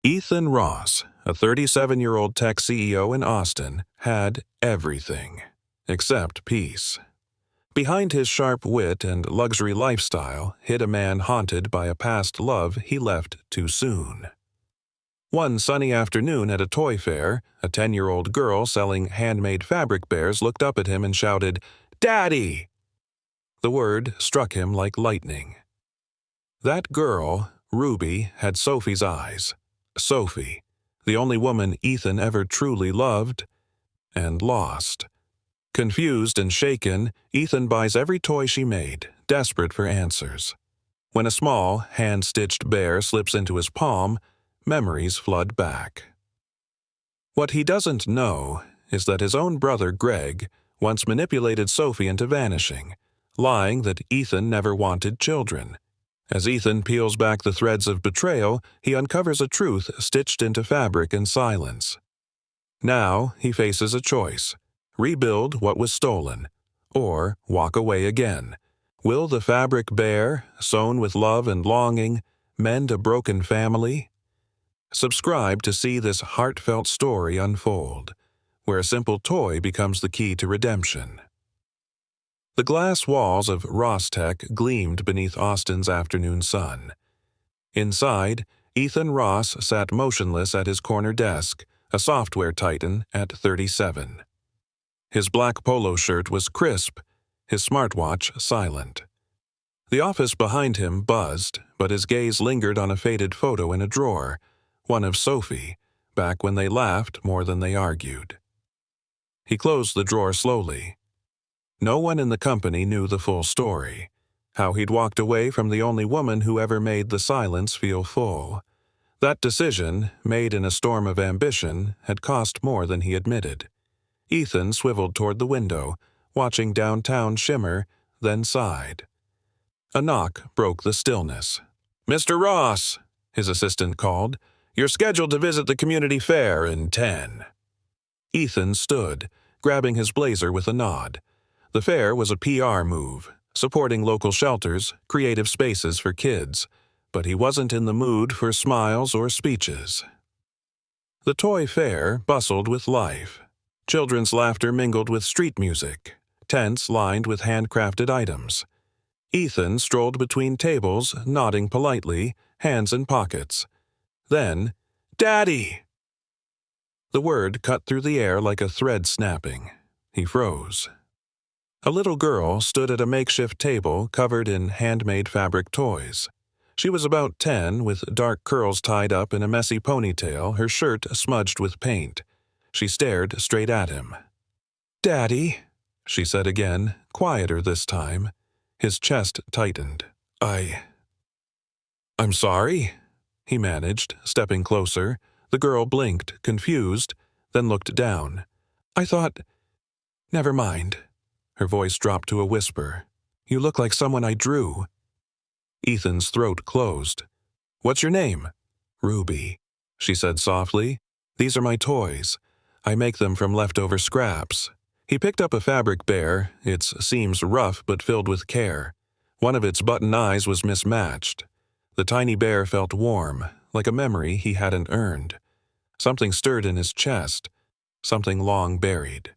Ethan Ross, a 37-year-old tech CEO in Austin, had everything except peace. Behind his sharp wit and luxury lifestyle hid a man haunted by a past love he left too soon. One sunny afternoon at a toy fair, a 10-year-old girl selling handmade fabric bears looked up at him and shouted, "Daddy!" The word struck him like lightning. That girl, Ruby, had Sophie's eyes. Sophie, the only woman Ethan ever truly loved and lost. Confused and shaken, Ethan buys every toy she made, desperate for answers. When a small, hand-stitched bear slips into his palm, memories flood back. What he doesn't know is that his own brother Greg once manipulated Sophie into vanishing, lying that Ethan never wanted children. As Ethan peels back the threads of betrayal, he uncovers a truth stitched into fabric and silence. Now he faces a choice: rebuild what was stolen, or walk away again. Will the fabric bear, sewn with love and longing, mend a broken family? Subscribe to see this heartfelt story unfold, where a simple toy becomes the key to redemption. The glass walls of Ross Tech gleamed beneath Austin's afternoon sun. Inside, Ethan Ross sat motionless at his corner desk, a software titan at 37. His black polo shirt was crisp, his smartwatch silent. The office behind him buzzed, but his gaze lingered on a faded photo in a drawer, one of Sophie, back when they laughed more than they argued. He closed the drawer slowly. No one in the company knew the full story, how he'd walked away from the only woman who ever made the silence feel full. That decision, made in a storm of ambition, had cost more than he admitted. Ethan swiveled toward the window, watching downtown shimmer, then sighed. A knock broke the stillness. "Mr. Ross," his assistant called, "you're scheduled to visit the community fair in 10. Ethan stood, grabbing his blazer with a nod. The fair was a PR move, supporting local shelters, creative spaces for kids, but he wasn't in the mood for smiles or speeches. The toy fair bustled with life. Children's laughter mingled with street music, tents lined with handcrafted items. Ethan strolled between tables, nodding politely, hands in pockets. Then, "Daddy!" The word cut through the air like a thread snapping. He froze. A little girl stood at a makeshift table covered in handmade fabric toys. She was about 10, with dark curls tied up in a messy ponytail, her shirt smudged with paint. She stared straight at him. "Daddy," she said again, quieter this time. His chest tightened. I'm sorry," he managed, stepping closer. The girl blinked, confused, then looked down. "I thought... Never mind." Her voice dropped to a whisper. "You look like someone I drew." Ethan's throat closed. "What's your name?" "Ruby," she said softly. "These are my toys. I make them from leftover scraps." He picked up a fabric bear, its seams rough but filled with care. One of its button eyes was mismatched. The tiny bear felt warm, like a memory he hadn't earned. Something stirred in his chest, something long buried.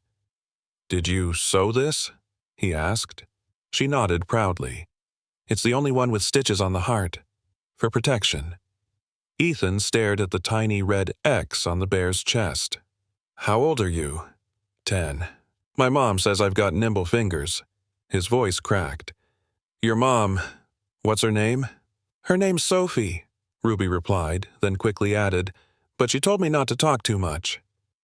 "Did you sew this?" he asked. She nodded proudly. "It's the only one with stitches on the heart. For protection." Ethan stared at the tiny red X on the bear's chest. "How old are you?" 10. "My mom says I've got nimble fingers." His voice cracked. "Your mom, what's her name?" "Her name's Sophie," Ruby replied, then quickly added, "but she told me not to talk too much."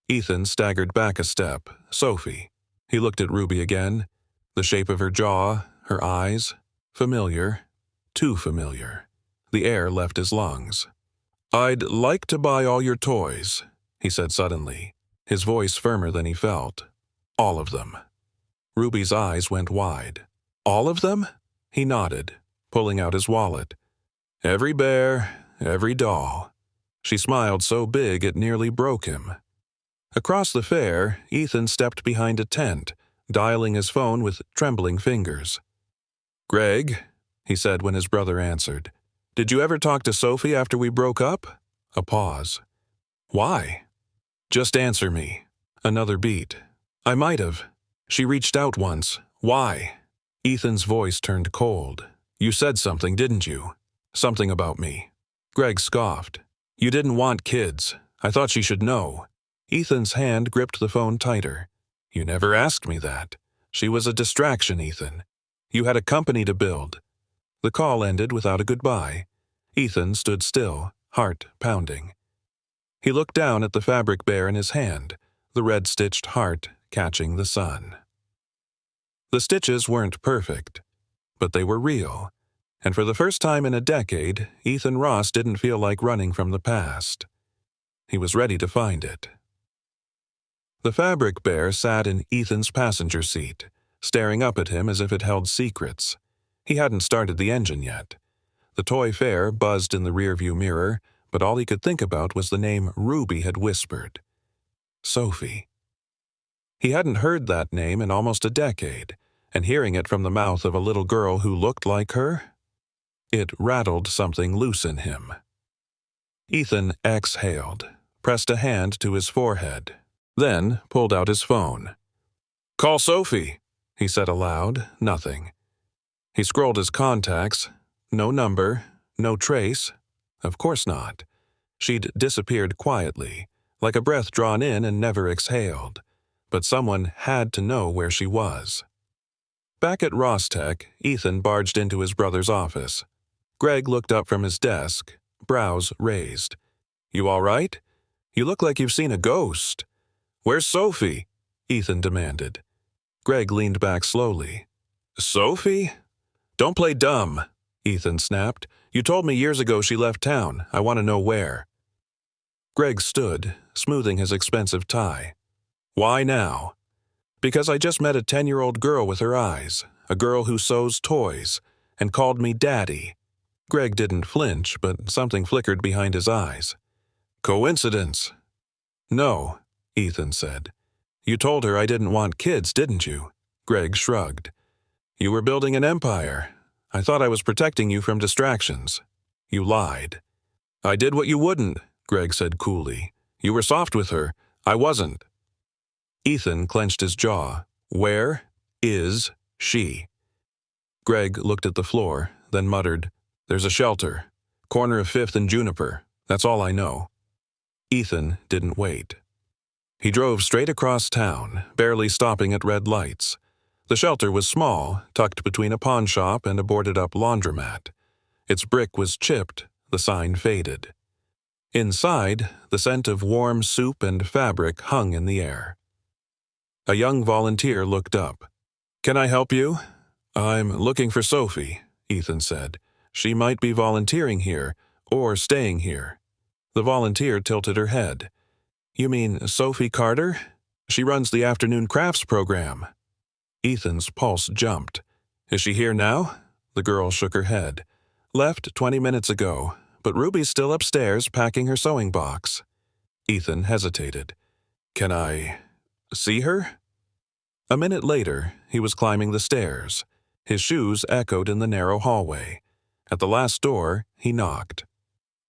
Ethan staggered back a step. Sophie. He looked at Ruby again. The shape of her jaw, her eyes, familiar, too familiar. The air left his lungs. "I'd like to buy all your toys," he said suddenly, his voice firmer than he felt. "All of them." Ruby's eyes went wide. "All of them?" He nodded, pulling out his wallet. "Every bear, every doll." She smiled so big it nearly broke him. Across the fair, Ethan stepped behind a tent, dialing his phone with trembling fingers. "Greg," he said when his brother answered, "did you ever talk to Sophie after we broke up?" A pause. Why? Just answer me. Another beat. I might have. She reached out once. Why? Ethan's voice turned cold. You said something, didn't you? Something about me. Greg scoffed. You didn't want kids. I thought she should know. Ethan's hand gripped the phone tighter. You never asked me that. She was a distraction, Ethan. You had a company to build. The call ended without a goodbye. Ethan stood still, heart pounding. He looked down at the fabric bear in his hand, the red-stitched heart catching the sun. The stitches weren't perfect, but they were real, and for the first time in a decade, Ethan Ross didn't feel like running from the past. He was ready to find it. The fabric bear sat in Ethan's passenger seat, staring up at him as if it held secrets. He hadn't started the engine yet. The toy fair buzzed in the rearview mirror, but all he could think about was the name Ruby had whispered. Sophie. He hadn't heard that name in almost a decade, and hearing it from the mouth of a little girl who looked like her, it rattled something loose in him. Ethan exhaled, pressed a hand to his forehead, then pulled out his phone. Call Sophie, he said aloud. Nothing. He scrolled his contacts. No number, no trace. Of course not. She'd disappeared quietly, like a breath drawn in and never exhaled. But someone had to know where she was. Back at Rostec, Ethan barged into his brother's office. Greg looked up from his desk, brows raised. You all right? You look like you've seen a ghost. Where's Sophie? Ethan demanded. Greg leaned back slowly. Sophie? Don't play dumb, Ethan snapped. You told me years ago she left town. I want to know where. Greg stood, smoothing his expensive tie. Why now? Because I just met a 10-year-old girl with her eyes, a girl who sews toys, and called me Daddy. Greg didn't flinch, but something flickered behind his eyes. Coincidence? No, Ethan said. You told her I didn't want kids, didn't you? Greg shrugged. You were building an empire. I thought I was protecting you from distractions. You lied. I did what you wouldn't, Greg said coolly. You were soft with her. I wasn't. Ethan clenched his jaw. Where is she? Greg looked at the floor, then muttered, There's a shelter. Corner of 5th and Juniper. That's all I know. Ethan didn't wait. He drove straight across town, barely stopping at red lights. The shelter was small, tucked between a pawn shop and a boarded-up laundromat. Its brick was chipped, the sign faded. Inside, the scent of warm soup and fabric hung in the air. A young volunteer looked up. Can I help you? I'm looking for Sophie, Ethan said. She might be volunteering here, or staying here. The volunteer tilted her head. You mean Sophie Carter? She runs the afternoon crafts program. Ethan's pulse jumped. Is she here now? The girl shook her head. Left 20 minutes ago, but Ruby's still upstairs packing her sewing box. Ethan hesitated. Can I see her? A minute later, he was climbing the stairs. His shoes echoed in the narrow hallway. At the last door, he knocked.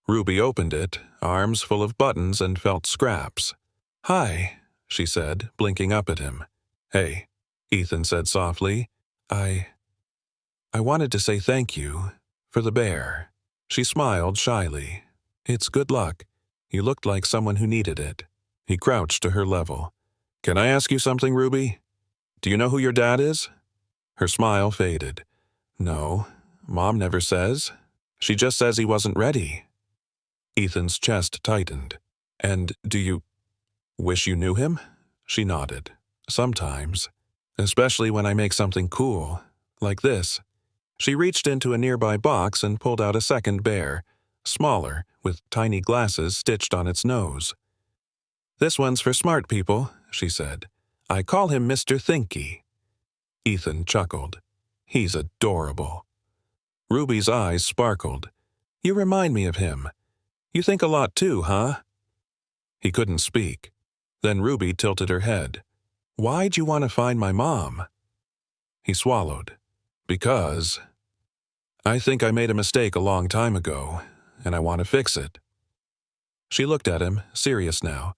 Ruby opened it, arms full of buttons and felt scraps. Hi, she said, blinking up at him. Hey, Ethan said softly. I wanted to say thank you for the bear. She smiled shyly. It's good luck. You looked like someone who needed it. He crouched to her level. Can I ask you something, Ruby? Do you know who your dad is? Her smile faded. No, Mom never says. She just says he wasn't ready. Ethan's chest tightened. And do you wish you knew him? She nodded. Sometimes. Especially when I make something cool, like this. She reached into a nearby box and pulled out a second bear, smaller, with tiny glasses stitched on its nose. This one's for smart people, she said. I call him Mr. Thinky. Ethan chuckled. He's adorable. Ruby's eyes sparkled. You remind me of him. You think a lot too, huh? He couldn't speak. Then Ruby tilted her head. Why'd you want to find my mom? He swallowed. Because I think I made a mistake a long time ago, and I want to fix it. She looked at him, serious now.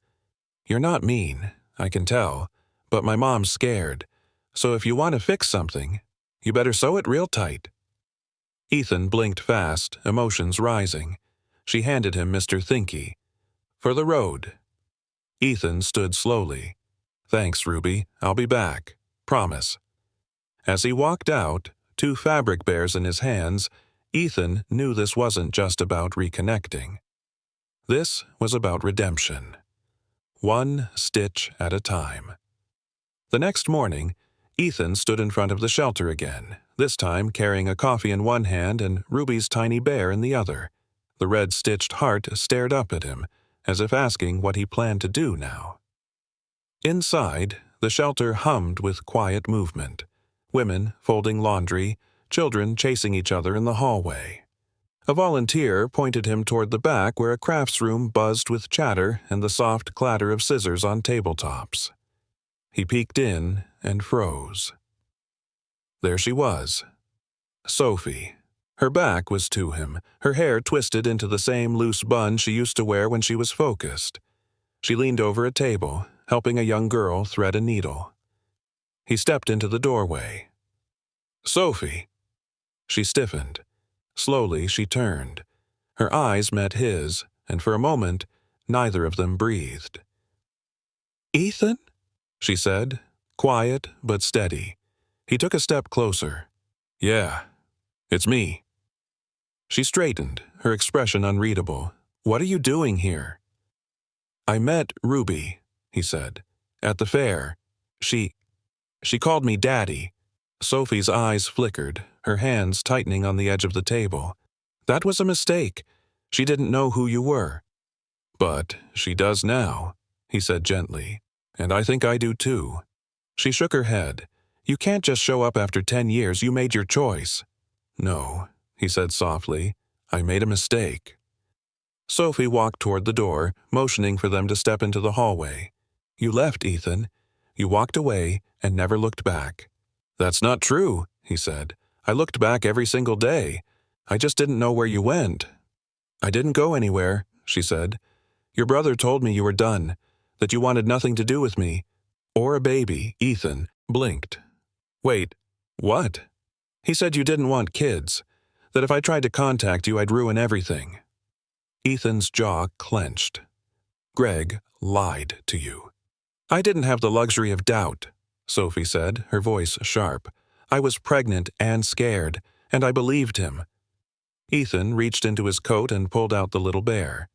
"You're not mean, I can tell, but my mom's scared. So if you want to fix something, you better sew it real tight." Ethan blinked fast, emotions rising. She handed him Mr. Thinky. "For the road." Ethan stood slowly. "Thanks, Ruby. I'll be back. Promise." As he walked out, 2 fabric bears in his hands, Ethan knew this wasn't just about reconnecting. This was about redemption. 1 stitch at a time. The next morning, Ethan stood in front of the shelter again, this time carrying a coffee in one hand and Ruby's tiny bear in the other. The red-stitched heart stared up at him, as if asking what he planned to do now. Inside, the shelter hummed with quiet movement. Women folding laundry, children chasing each other in the hallway. A volunteer pointed him toward the back where a crafts room buzzed with chatter and the soft clatter of scissors on tabletops. He peeked in and froze. There she was. Sophie. Her back was to him, her hair twisted into the same loose bun she used to wear when she was focused. She leaned over a table, helping a young girl thread a needle. He stepped into the doorway. "Sophie." She stiffened. Slowly she turned. Her eyes met his, and for a moment, neither of them breathed. "Ethan?" she said, quiet but steady. He took a step closer. "Yeah, it's me." She straightened, her expression unreadable. "What are you doing here?" "I met Ruby," he said, "at the fair. She called me Daddy." Sophie's eyes flickered, her hands tightening on the edge of the table. "That was a mistake. She didn't know who you were." "But she does now," he said gently, "and I think I do too." She shook her head. "You can't just show up after 10 years. You made your choice." "No," he said softly. "I made a mistake." Sophie walked toward the door, motioning for them to step into the hallway. "You left, Ethan. You walked away and never looked back." "That's not true," he said. "I looked back every single day. I just didn't know where you went." "I didn't go anywhere," she said. "Your brother told me you were done, that you wanted nothing to do with me. Or a baby." Ethan blinked. "Wait, what?" "He said you didn't want kids, that if I tried to contact you I'd ruin everything." Ethan's jaw clenched. "Greg lied to you." "I didn't have the luxury of doubt," Sophie said, her voice sharp. "I was pregnant and scared, and I believed him." Ethan reached into his coat and pulled out the little bear.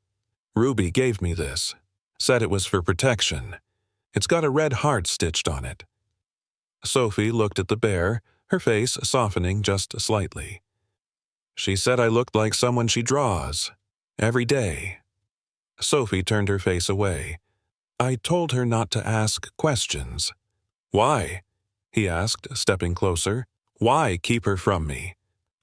"Ruby gave me this. Said it was for protection. It's got a red heart stitched on it." Sophie looked at the bear, her face softening just slightly. "She said I looked like someone she draws. Every day." Sophie turned her face away. "I told her not to ask questions." "Why?" he asked, stepping closer. "Why keep her from me?"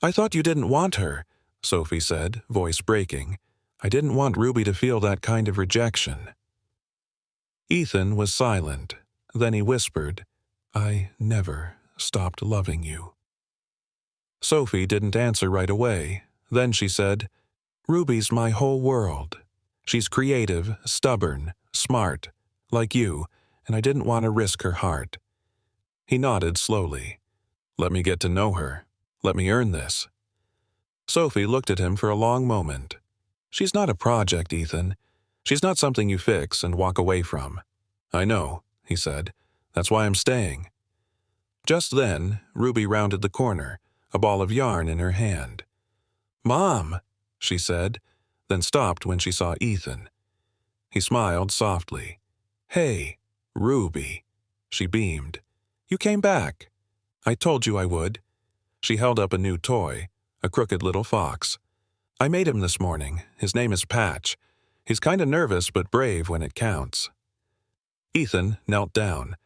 "I thought you didn't want her," Sophie said, voice breaking. "I didn't want Ruby to feel that kind of rejection." Ethan was silent. Then he whispered, "I never stopped loving you." Sophie didn't answer right away. Then she said, "Ruby's my whole world. She's creative, stubborn, smart, like you, and I didn't want to risk her heart." He nodded slowly. "Let me get to know her. Let me earn this." Sophie looked at him for a long moment. "She's not a project, Ethan. She's not something you fix and walk away from." "I know," he said. "That's why I'm staying." Just then, Ruby rounded the corner, a ball of yarn in her hand. "Mom," she said, then stopped when she saw Ethan. He smiled softly. "Hey, Ruby." She beamed. "You came back. I told you I would." She held up a new toy, a crooked little fox. "I made him this morning. His name is Patch. He's kinda nervous but brave when it counts." Ethan knelt down.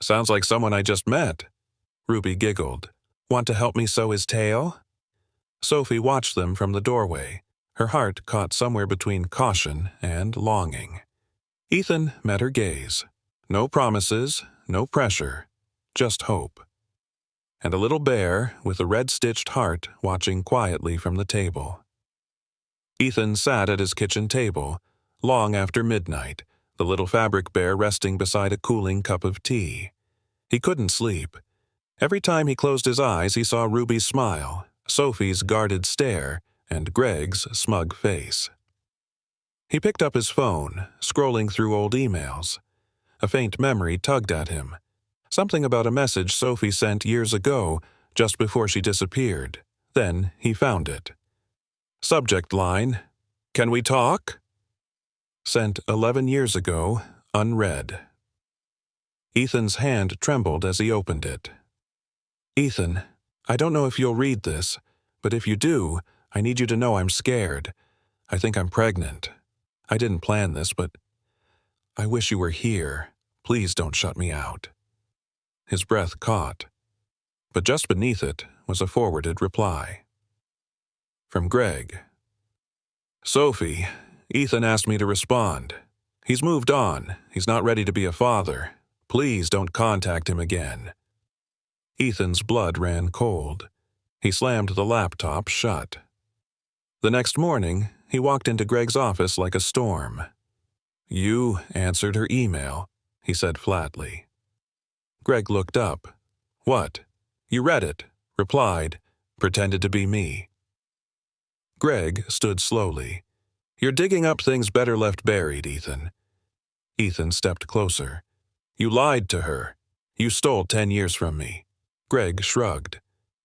"Sounds like someone I just met." Ruby giggled. "Want to help me sew his tail?" Sophie watched them from the doorway, her heart caught somewhere between caution and longing. Ethan met her gaze. No promises, no pressure, just hope. And a little bear with a red-stitched heart watching quietly from the table. Ethan sat at his kitchen table, long after midnight, the little fabric bear resting beside a cooling cup of tea. He couldn't sleep. Every time he closed his eyes, he saw Ruby's smile, Sophie's guarded stare, and Greg's smug face. He picked up his phone, scrolling through old emails. A faint memory tugged at him. Something about a message Sophie sent years ago, just before she disappeared. Then he found it. Subject line, "Can we talk?" Sent 11 years ago, unread. Ethan's hand trembled as he opened it. "Ethan, I don't know if you'll read this, but if you do, I need you to know I'm scared. I think I'm pregnant. I didn't plan this, but I wish you were here. Please don't shut me out." His breath caught, but just beneath it was a forwarded reply. From Greg. "Sophie, Ethan asked me to respond. He's moved on. He's not ready to be a father. Please don't contact him again." Ethan's blood ran cold. He slammed the laptop shut. The next morning, he walked into Greg's office like a storm. "You answered her email," he said flatly. Greg looked up. "What? You read it," replied, pretended to be me. Greg stood slowly. "You're digging up things better left buried, Ethan." Ethan stepped closer. "You lied to her. You stole 10 years from me." Greg shrugged.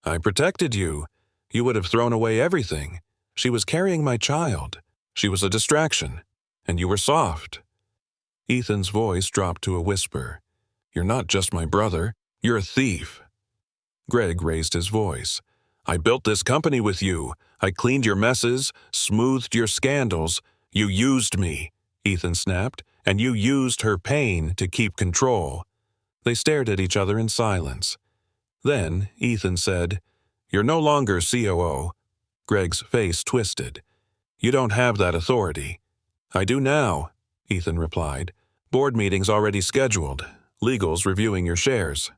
"I protected you. You would have thrown away everything. She was carrying my child. She was a distraction. And you were soft." Ethan's voice dropped to a whisper. "You're not just my brother. You're a thief." Greg raised his voice. "I built this company with you. I cleaned your messes, smoothed your scandals. You used me," Ethan snapped, "and you used her pain to keep control." They stared at each other in silence. Then Ethan said, "You're no longer COO." Greg's face twisted. "You don't have that authority." "I do now," Ethan replied. "Board meeting's already scheduled. Legal's reviewing your shares."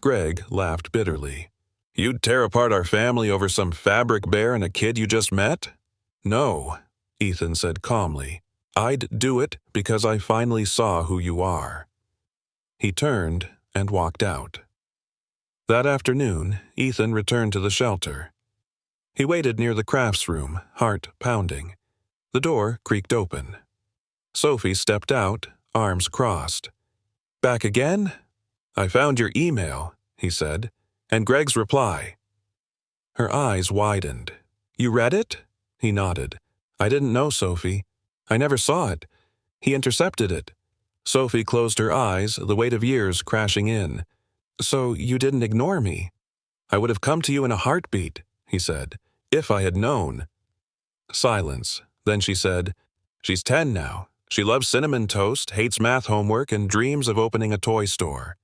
Greg laughed bitterly. "You'd tear apart our family over some fabric bear and a kid you just met?" "No," Ethan said calmly. "I'd do it because I finally saw who you are." He turned and walked out. That afternoon, Ethan returned to the shelter. He waited near the crafts room, heart pounding. The door creaked open. Sophie stepped out, arms crossed. "Back again?" "I found your email," he said, "and Greg's reply." Her eyes widened. "You read it?" He nodded. "I didn't know, Sophie. I never saw it. He intercepted it." Sophie closed her eyes, the weight of years crashing in. "So you didn't ignore me?" "I would have come to you in a heartbeat," he said, "if I had known." Silence. Then she said, "She's 10 now. She loves cinnamon toast, hates math homework, and dreams of opening a toy store."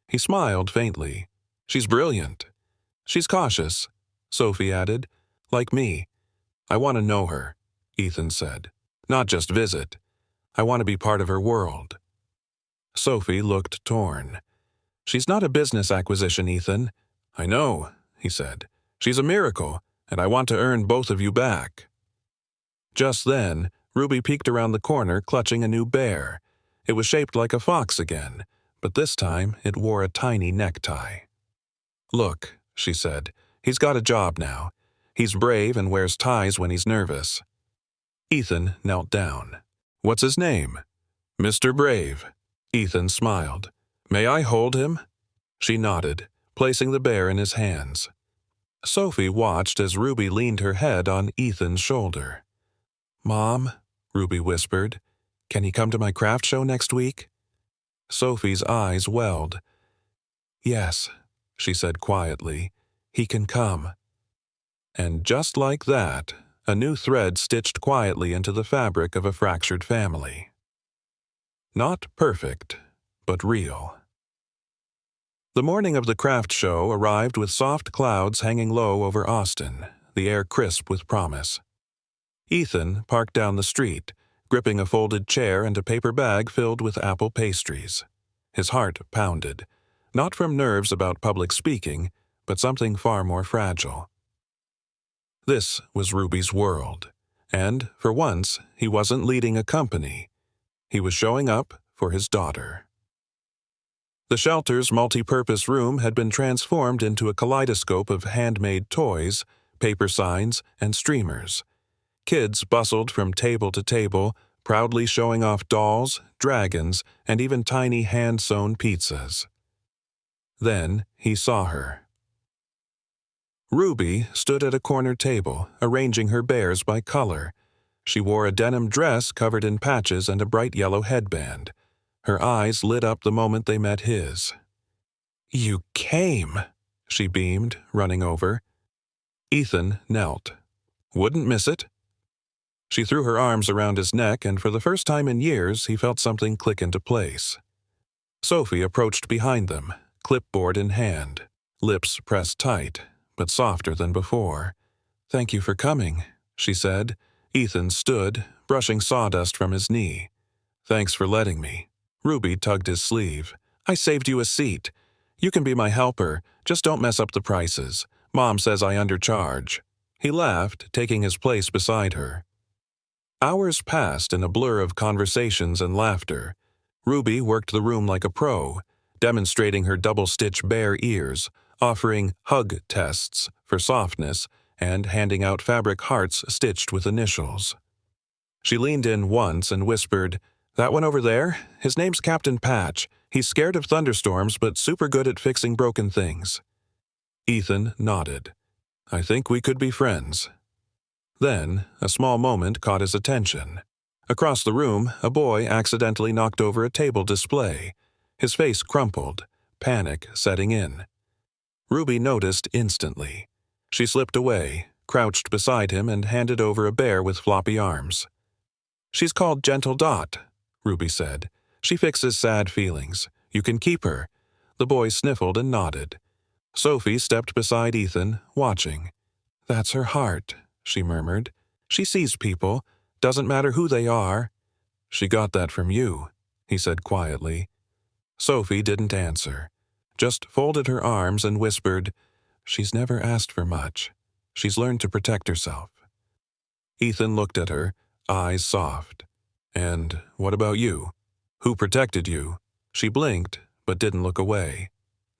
He smiled faintly. "She's brilliant." "She's cautious," Sophie added, "like me." "I want to know her," Ethan said. "Not just visit. I want to be part of her world." Sophie looked torn. "She's not a business acquisition, Ethan." "I know," he said. "She's a miracle, and I want to earn both of you back." Just then, Ruby peeked around the corner clutching a new bear. It was shaped like a fox again, but this time it wore a tiny necktie. "Look," she said, "he's got a job now. He's brave and wears ties when he's nervous." Ethan knelt down. "What's his name?" "Mr. Brave." Ethan smiled. "May I hold him?" She nodded, placing the bear in his hands. Sophie watched as Ruby leaned her head on Ethan's shoulder. "Mom," Ruby whispered, "can he come to my craft show next week?" Sophie's eyes welled. "Yes," she said quietly, "he can come." And just like that, a new thread stitched quietly into the fabric of a fractured family. Not perfect, but real. The morning of the craft show arrived with soft clouds hanging low over Austin, the air crisp with promise. Ethan parked down the street, gripping a folded chair and a paper bag filled with apple pastries. His heart pounded, not from nerves about public speaking, but something far more fragile. This was Ruby's world, And, for once, he wasn't leading a company. He was showing up for his daughter. The shelter's multi-purpose room had been transformed into a kaleidoscope of handmade toys, paper signs, and streamers. Kids bustled from table to table, proudly showing off dolls, dragons, and even tiny hand-sewn pizzas. Then he saw her. Ruby stood at a corner table, arranging her bears by color. She wore a denim dress covered in patches and a bright yellow headband. Her eyes lit up the moment they met his. "You came," she beamed, running over. Ethan knelt. "Wouldn't miss it." She threw her arms around his neck, and for the first time in years, he felt something click into place. Sophie approached behind them, clipboard in hand, lips pressed tight, but softer than before. "Thank you for coming," she said. Ethan stood, brushing sawdust from his knee. "Thanks for letting me." Ruby tugged his sleeve. "I saved you a seat. You can be my helper, just don't mess up the prices. Mom says I undercharge." He laughed, taking his place beside her. Hours passed in a blur of conversations and laughter. Ruby worked the room like a pro, demonstrating her double-stitch bare ears, offering hug tests for softness, and handing out fabric hearts stitched with initials. She leaned in once and whispered, "That one over there? His name's Captain Patch. He's scared of thunderstorms but super good at fixing broken things." Ethan nodded. "I think we could be friends." Then, a small moment caught his attention. Across the room, a boy accidentally knocked over a table display. His face crumpled, panic setting in. Ruby noticed instantly. She slipped away, crouched beside him, and handed over a bear with floppy arms. "She's called Gentle Dot," Ruby said. "She fixes sad feelings. You can keep her." The boy sniffled and nodded. Sophie stepped beside Ethan, watching. "That's her heart," she murmured. "She sees people, doesn't matter who they are." "She got that from you," he said quietly. Sophie didn't answer, just folded her arms and whispered, "She's never asked for much. She's learned to protect herself." Ethan looked at her, eyes soft. "And what about you? Who protected you?" She blinked, but didn't look away.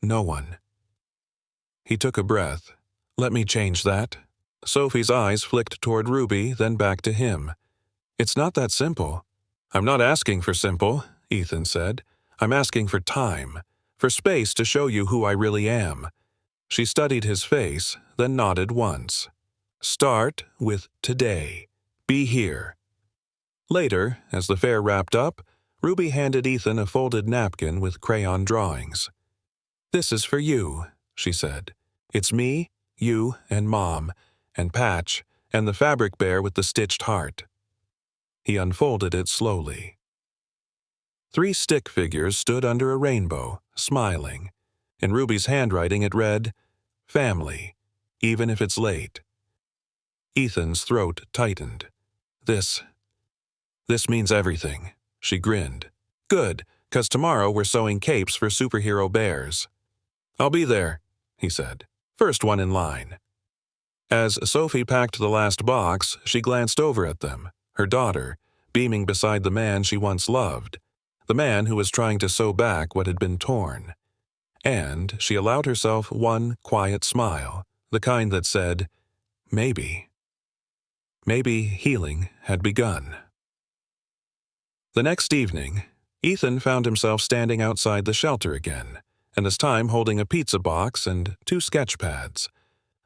"No one." He took a breath. "Let me change that." Sophie's eyes flicked toward Ruby, then back to him. "It's not that simple." "I'm not asking for simple," Ethan said. "I'm asking for time, for space to show you who I really am." She studied his face, then nodded once. "Start with today. Be here." Later, as the fair wrapped up, Ruby handed Ethan a folded napkin with crayon drawings. "This is for you," she said. "It's me, you, and Mom, and Patch, and the fabric bear with the stitched heart." He unfolded it slowly. 3 stick figures stood under a rainbow, smiling. In Ruby's handwriting it read, "Family, even if it's late." Ethan's throat tightened. This means everything," she grinned. "Good, 'cause tomorrow we're sewing capes for superhero bears." "I'll be there," he said. "First one in line." As Sophie packed the last box, she glanced over at them, her daughter, beaming beside the man she once loved, the man who was trying to sew back what had been torn. And she allowed herself one quiet smile, the kind that said, "Maybe." Maybe healing had begun. The next evening, Ethan found himself standing outside the shelter again, and this time holding a pizza box and 2 sketch pads.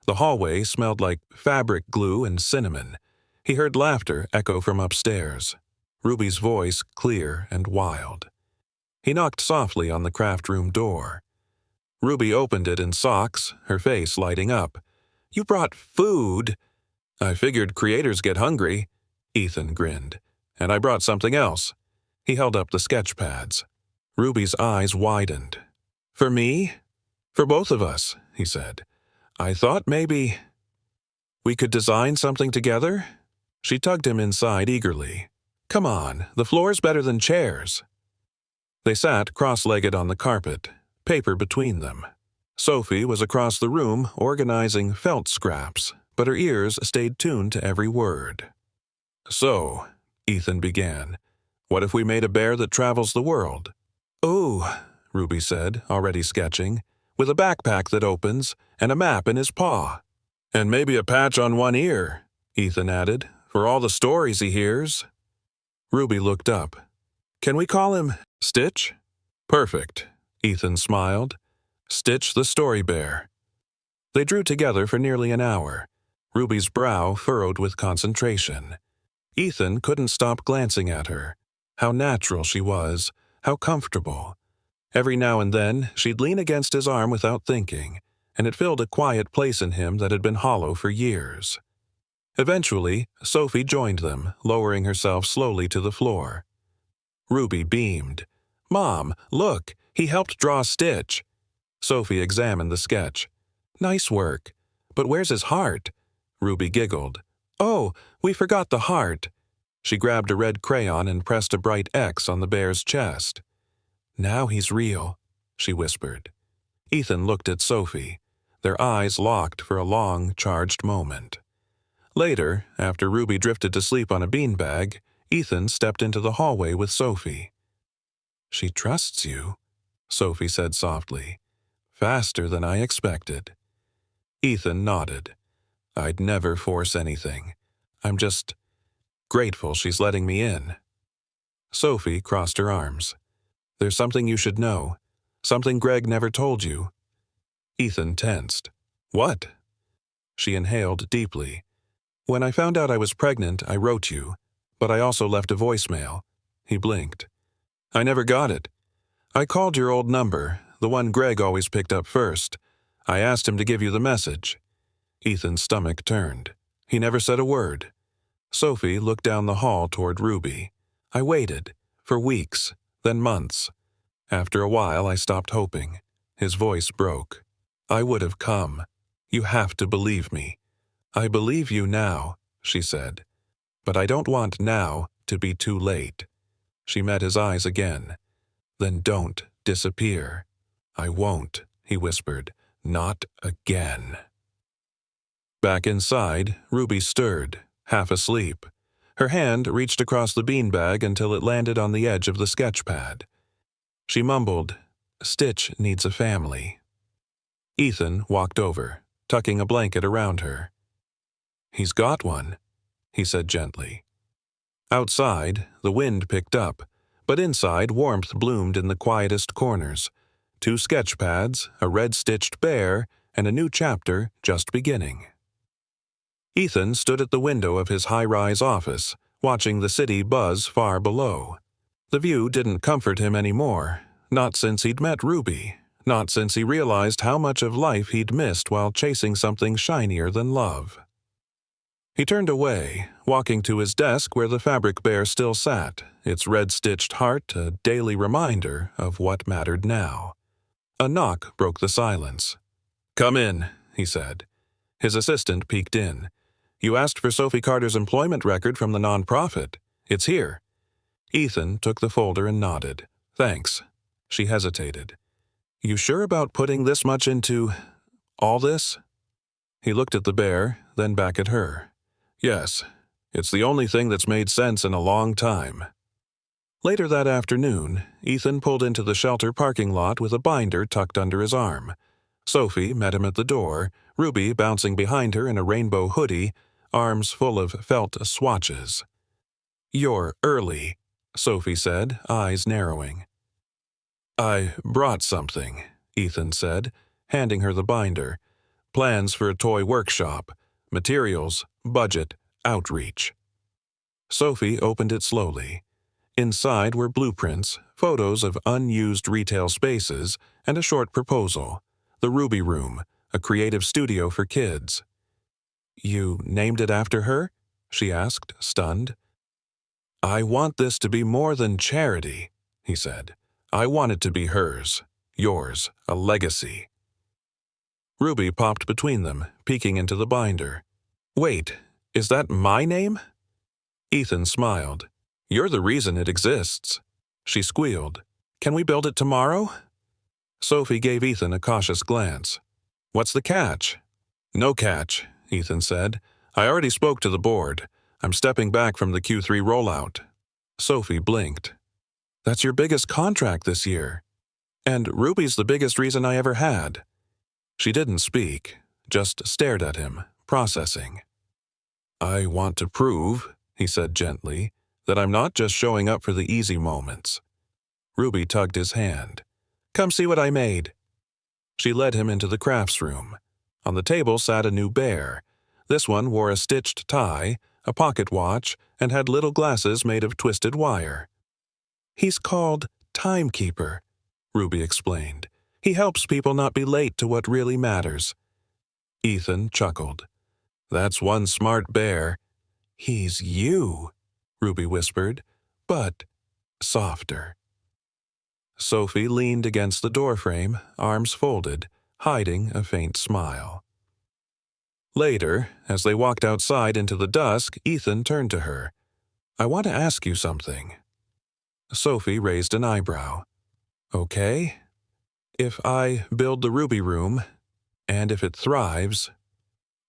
The hallway smelled like fabric glue and cinnamon. He heard laughter echo from upstairs, Ruby's voice clear and wild. He knocked softly on the craft room door. Ruby opened it in socks, her face lighting up. "You brought food!" "I figured creators get hungry," Ethan grinned. "And I brought something else." He held up the sketch pads. Ruby's eyes widened. "For me?" "For both of us," he said. "I thought maybe we could design something together." She tugged him inside eagerly. "Come on, the floor's better than chairs." They sat cross-legged on the carpet, paper between them. Sophie was across the room organizing felt scraps, but her ears stayed tuned to every word. So, Ethan began, what if we made a bear that travels the world? Ooh, Ruby said, already sketching, with a backpack that opens and a map in his paw. And maybe a patch on one ear, Ethan added, for all the stories he hears. Ruby looked up. Can we call him Stitch? Perfect, Ethan smiled. Stitch the Story Bear. They drew together for nearly an hour, Ruby's brow furrowed with concentration. Ethan couldn't stop glancing at her. How natural she was, how comfortable. Every now and then, she'd lean against his arm without thinking, and it filled a quiet place in him that had been hollow for years. Eventually, Sophie joined them, lowering herself slowly to the floor. Ruby beamed. Mom, look, he helped draw Stitch. Sophie examined the sketch. Nice work. But where's his heart? Ruby giggled. Oh, we forgot the heart. She grabbed a red crayon and pressed a bright X on the bear's chest. Now he's real, she whispered. Ethan looked at Sophie. Their eyes locked for a long, charged moment. Later, after Ruby drifted to sleep on a beanbag, Ethan stepped into the hallway with Sophie. She trusts you, Sophie said softly. Faster than I expected. Ethan nodded. I'd never force anything. I'm just grateful she's letting me in. Sophie crossed her arms. There's something you should know. Something Greg never told you. Ethan tensed. What? She inhaled deeply. When I found out I was pregnant, I wrote you, but I also left a voicemail. He blinked. I never got it. I called your old number, the one Greg always picked up first. I asked him to give you the message. Ethan's stomach turned. He never said a word. Sophie looked down the hall toward Ruby. I waited, for weeks, then months. After a while, I stopped hoping. His voice broke. I would have come. You have to believe me. I believe you now, she said. But I don't want now to be too late. She met his eyes again. Then don't disappear. I won't, he whispered. Not again. Back inside, Ruby stirred, half asleep. Her hand reached across the beanbag until it landed on the edge of the sketch pad. She mumbled, Stitch needs a family. Ethan walked over, tucking a blanket around her. He's got one, he said gently. Outside, the wind picked up, but inside warmth bloomed in the quietest corners. 2 sketch pads, a red-stitched bear, and a new chapter just beginning. Ethan stood at the window of his high-rise office, watching the city buzz far below. The view didn't comfort him anymore, not since he'd met Ruby, not since he realized how much of life he'd missed while chasing something shinier than love. He turned away, walking to his desk where the fabric bear still sat, its red-stitched heart a daily reminder of what mattered now. A knock broke the silence. Come in, he said. His assistant peeked in. You asked for Sophie Carter's employment record from the nonprofit. It's here. Ethan took the folder and nodded. Thanks. She hesitated. You sure about putting this much into all this? He looked at the bear, then back at her. Yes, it's the only thing that's made sense in a long time. Later that afternoon, Ethan pulled into the shelter parking lot with a binder tucked under his arm. Sophie met him at the door, Ruby bouncing behind her in a rainbow hoodie, arms full of felt swatches. You're early, Sophie said, eyes narrowing. I brought something, Ethan said, handing her the binder. Plans for a toy workshop. Materials, budget, outreach. Sophie opened it slowly. Inside were blueprints, photos of unused retail spaces, and a short proposal. The Ruby Room, a creative studio for kids. You named it after her? She asked, stunned. I want this to be more than charity, he said. I want it to be hers, yours, a legacy. Ruby popped between them, peeking into the binder. Wait, is that my name? Ethan smiled. You're the reason it exists. She squealed. Can we build it tomorrow? Sophie gave Ethan a cautious glance. What's the catch? No catch, Ethan said. I already spoke to the board. I'm stepping back from the Q3 rollout. Sophie blinked. That's your biggest contract this year. And Ruby's the biggest reason I ever had. She didn't speak, just stared at him, processing. I want to prove, he said gently, that I'm not just showing up for the easy moments. Ruby tugged his hand. Come see what I made. She led him into the crafts room. On the table sat a new bear. This one wore a stitched tie, a pocket watch, and had little glasses made of twisted wire. He's called Timekeeper, Ruby explained. He helps people not be late to what really matters. Ethan chuckled. That's one smart bear. He's you, Ruby whispered, but softer. Sophie leaned against the doorframe, arms folded, hiding a faint smile. Later, as they walked outside into the dusk, Ethan turned to her. I want to ask you something. Sophie raised an eyebrow. Okay. If I build the Ruby Room, and if it thrives,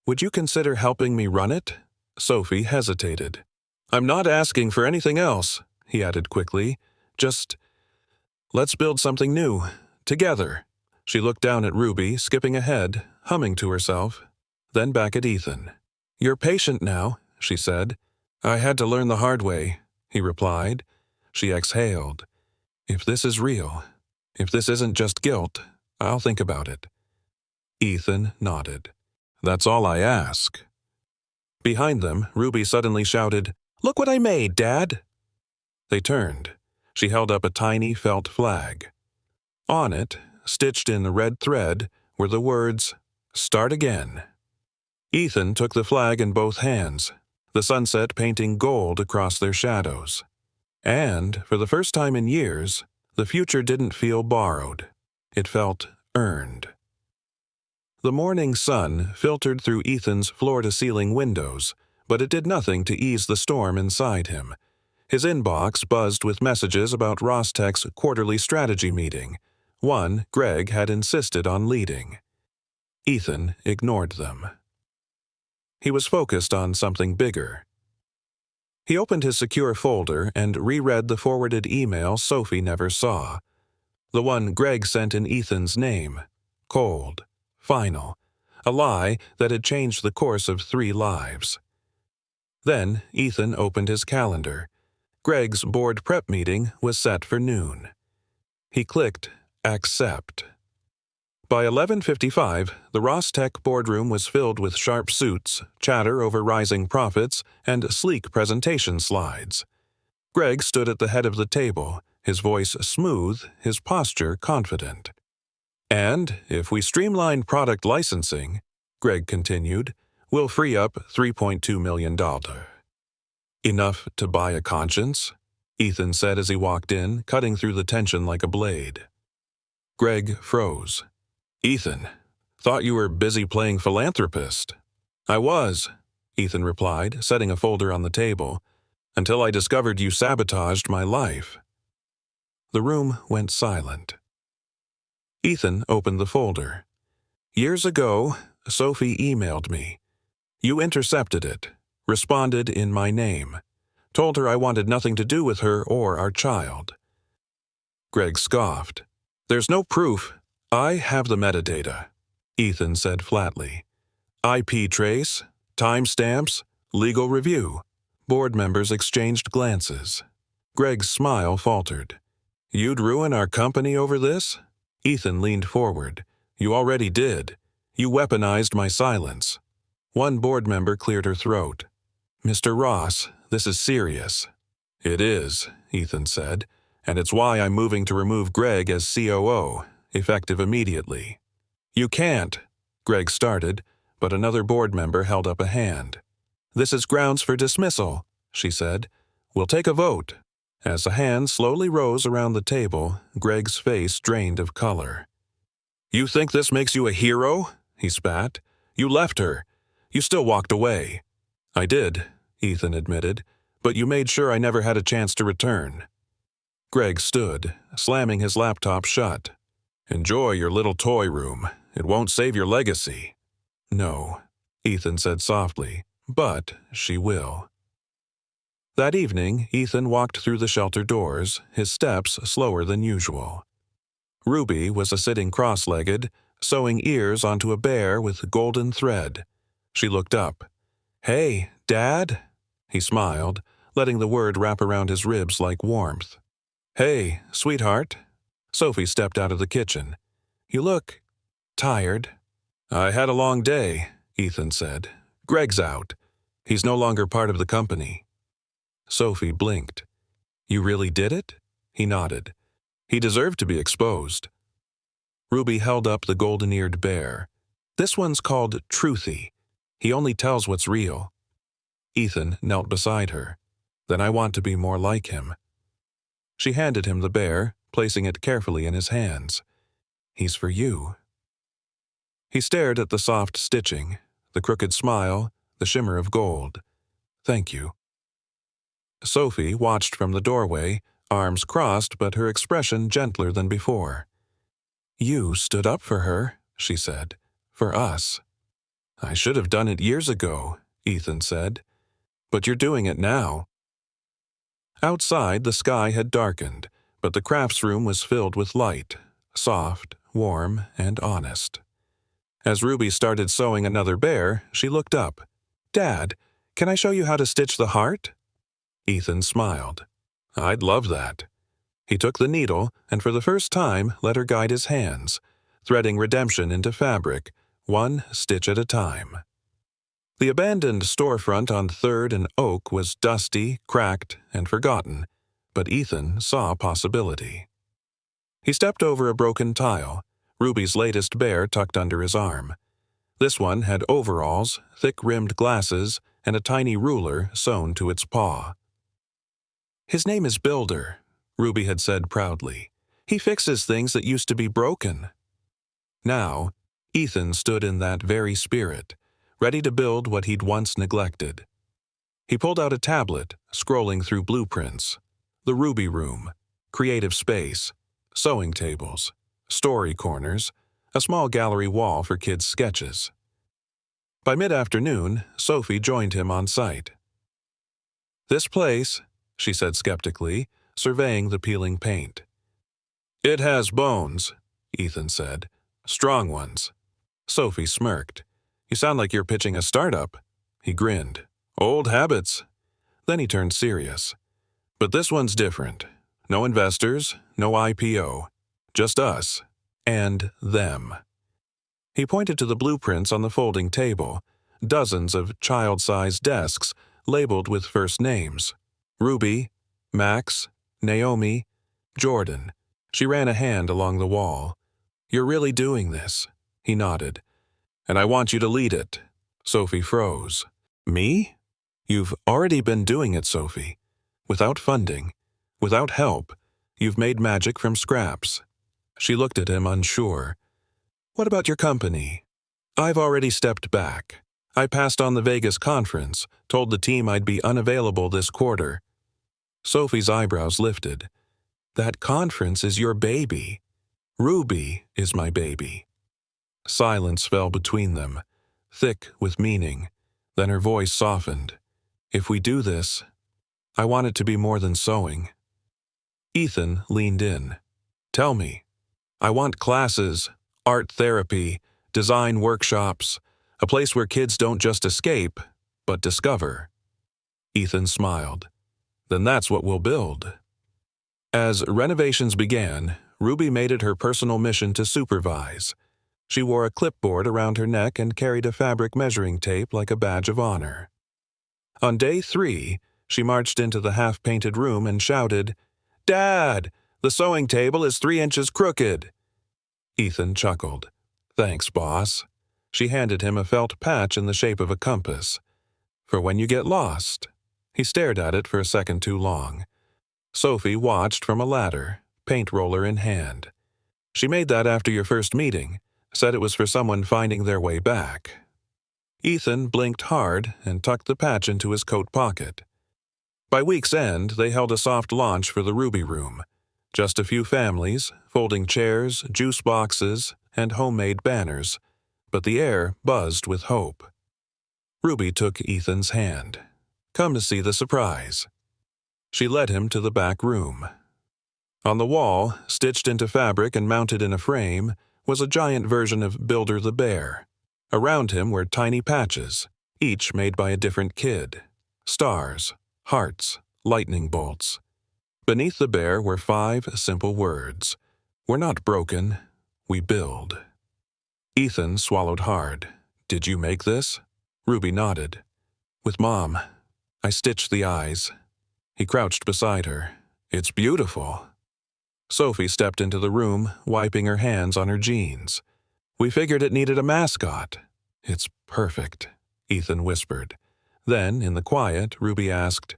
would you consider helping me run it? Sophie hesitated. I'm not asking for anything else, he added quickly. Just, let's build something new, together. She looked down at Ruby, skipping ahead, humming to herself, then back at Ethan. You're patient now, she said. I had to learn the hard way, he replied. She exhaled. If this is real, if this isn't just guilt, I'll think about it. Ethan nodded. That's all I ask. Behind them, Ruby suddenly shouted, Look what I made, Dad! They turned. She held up a tiny felt flag. On it, stitched in red thread, were the words, Start again. Ethan took the flag in both hands, the sunset painting gold across their shadows. And, for the first time in years, the future didn't feel borrowed. It felt earned. The morning sun filtered through Ethan's floor-to-ceiling windows, but it did nothing to ease the storm inside him. His inbox buzzed with messages about Rostech's quarterly strategy meeting. One Greg had insisted on leading. Ethan ignored them. He was focused on something bigger. He opened his secure folder and reread the forwarded email Sophie never saw. The one Greg sent in Ethan's name. Cold. Final. A lie that had changed the course of 3 lives. Then Ethan opened his calendar. Greg's board prep meeting was set for noon. He clicked Accept. By 11:55, the Rostech boardroom was filled with sharp suits, chatter over rising profits, and sleek presentation slides. Greg stood at the head of the table, his voice smooth, his posture confident. And if we streamline product licensing, Greg continued, we'll free up $3.2 million. Enough to buy a conscience? Ethan said as he walked in, cutting through the tension like a blade. Greg froze. Ethan, thought you were busy playing philanthropist. I was, Ethan replied, setting a folder on the table, until I discovered you sabotaged my life. The room went silent. Ethan opened the folder. Years ago, Sophie emailed me. You intercepted it, responded in my name, told her I wanted nothing to do with her or our child. Greg scoffed. There's no proof. I have the metadata, Ethan said flatly. IP trace, timestamps, legal review. Board members exchanged glances. Greg's smile faltered. You'd ruin our company over this? Ethan leaned forward. You already did. You weaponized my silence. One board member cleared her throat. Mr. Ross, this is serious. It is, Ethan said, and it's why I'm moving to remove Greg as COO, effective immediately. You can't, Greg started, but another board member held up a hand. This is grounds for dismissal, she said. We'll take a vote. As a hand slowly rose around the table, Greg's face drained of color. You think this makes you a hero? He spat. You left her. You still walked away. I did, Ethan admitted, but you made sure I never had a chance to return. Greg stood, slamming his laptop shut. Enjoy your little toy room. It won't save your legacy. No, Ethan said softly, but she will. That evening, Ethan walked through the shelter doors, his steps slower than usual. Ruby was sitting cross-legged, sewing ears onto a bear with golden thread. She looked up. "Hey, Dad?" He smiled, letting the word wrap around his ribs like warmth. "Hey, sweetheart." Sophie stepped out of the kitchen. "You look tired." "I had a long day," Ethan said. "Greg's out. He's no longer part of the company." Sophie blinked. "You really did it?" He nodded. "He deserved to be exposed." Ruby held up the golden-eared bear. "This one's called Truthy. He only tells what's real." Ethan knelt beside her. "Then I want to be more like him." She handed him the bear, placing it carefully in his hands. "He's for you." He stared at the soft stitching, the crooked smile, the shimmer of gold. "Thank you." Sophie watched from the doorway, arms crossed but her expression gentler than before. "You stood up for her," she said. "For us." "I should have done it years ago," Ethan said. "But you're doing it now." Outside, the sky had darkened, but the crafts room was filled with light, soft, warm, and honest. As Ruby started sewing another bear, she looked up. "Dad, can I show you how to stitch the heart?" Ethan smiled. "I'd love that." He took the needle and for the first time let her guide his hands, threading redemption into fabric, one stitch at a time. The abandoned storefront on 3rd and Oak was dusty, cracked, and forgotten, but Ethan saw possibility. He stepped over a broken tile, Ruby's latest bear tucked under his arm. This one had overalls, thick-rimmed glasses, and a tiny ruler sewn to its paw. "His name is Builder," Ruby had said proudly. "He fixes things that used to be broken." Now, Ethan stood in that very spirit, ready to build what he'd once neglected. He pulled out a tablet, scrolling through blueprints. The Ruby Room, creative space, sewing tables, story corners, a small gallery wall for kids' sketches. By mid-afternoon, Sophie joined him on site. "This place," she said skeptically, surveying the peeling paint. "It has bones," Ethan said. "Strong ones." Sophie smirked. "You sound like you're pitching a startup." He grinned. "Old habits." Then he turned serious. "But this one's different. No investors, no IPO. Just us. And them." He pointed to the blueprints on the folding table, dozens of child-sized desks labeled with first names. Ruby, Max, Naomi, Jordan. She ran a hand along the wall. "You're really doing this." He nodded. "And I want you to lead it." Sophie froze. "Me?" "You've already been doing it, Sophie. Without funding, without help, you've made magic from scraps." She looked at him unsure. "What about your company?" "I've already stepped back. I passed on the Vegas conference, told the team I'd be unavailable this quarter." Sophie's eyebrows lifted. "That conference is your baby. Ruby is my baby." Silence fell between them, thick with meaning. Then her voice softened. "If we do this, I want it to be more than sewing." Ethan leaned in. "Tell me. I want classes, art therapy, design workshops, a place where kids don't just escape, but discover." Ethan smiled. "Then that's what we'll build." As renovations began, Ruby made it her personal mission to supervise. She wore a clipboard around her neck and carried a fabric measuring tape like a badge of honor. On day 3, she marched into the half-painted room and shouted, "Dad, the sewing table is 3 inches crooked." Ethan chuckled. "Thanks, boss." She handed him a felt patch in the shape of a compass. "For when you get lost." He stared at it for a second too long. Sophie watched from a ladder, paint roller in hand. "She made that after your first meeting. Said it was for someone finding their way back." Ethan blinked hard and tucked the patch into his coat pocket. By week's end, they held a soft launch for the Ruby Room. Just a few families, folding chairs, juice boxes, and homemade banners, but the air buzzed with hope. Ruby took Ethan's hand. "Come to see the surprise." She led him to the back room. On the wall, stitched into fabric and mounted in a frame, was a giant version of Builder the Bear. Around him were tiny patches, each made by a different kid. Stars, hearts, lightning bolts. Beneath the bear were 5 simple words. We're not broken, we build. Ethan swallowed hard. Did you make this? Ruby nodded. With Mom. I stitched the eyes. He crouched beside her. It's beautiful. Sophie stepped into the room, wiping her hands on her jeans. We figured it needed a mascot. It's perfect, Ethan whispered. Then, in the quiet, Ruby asked,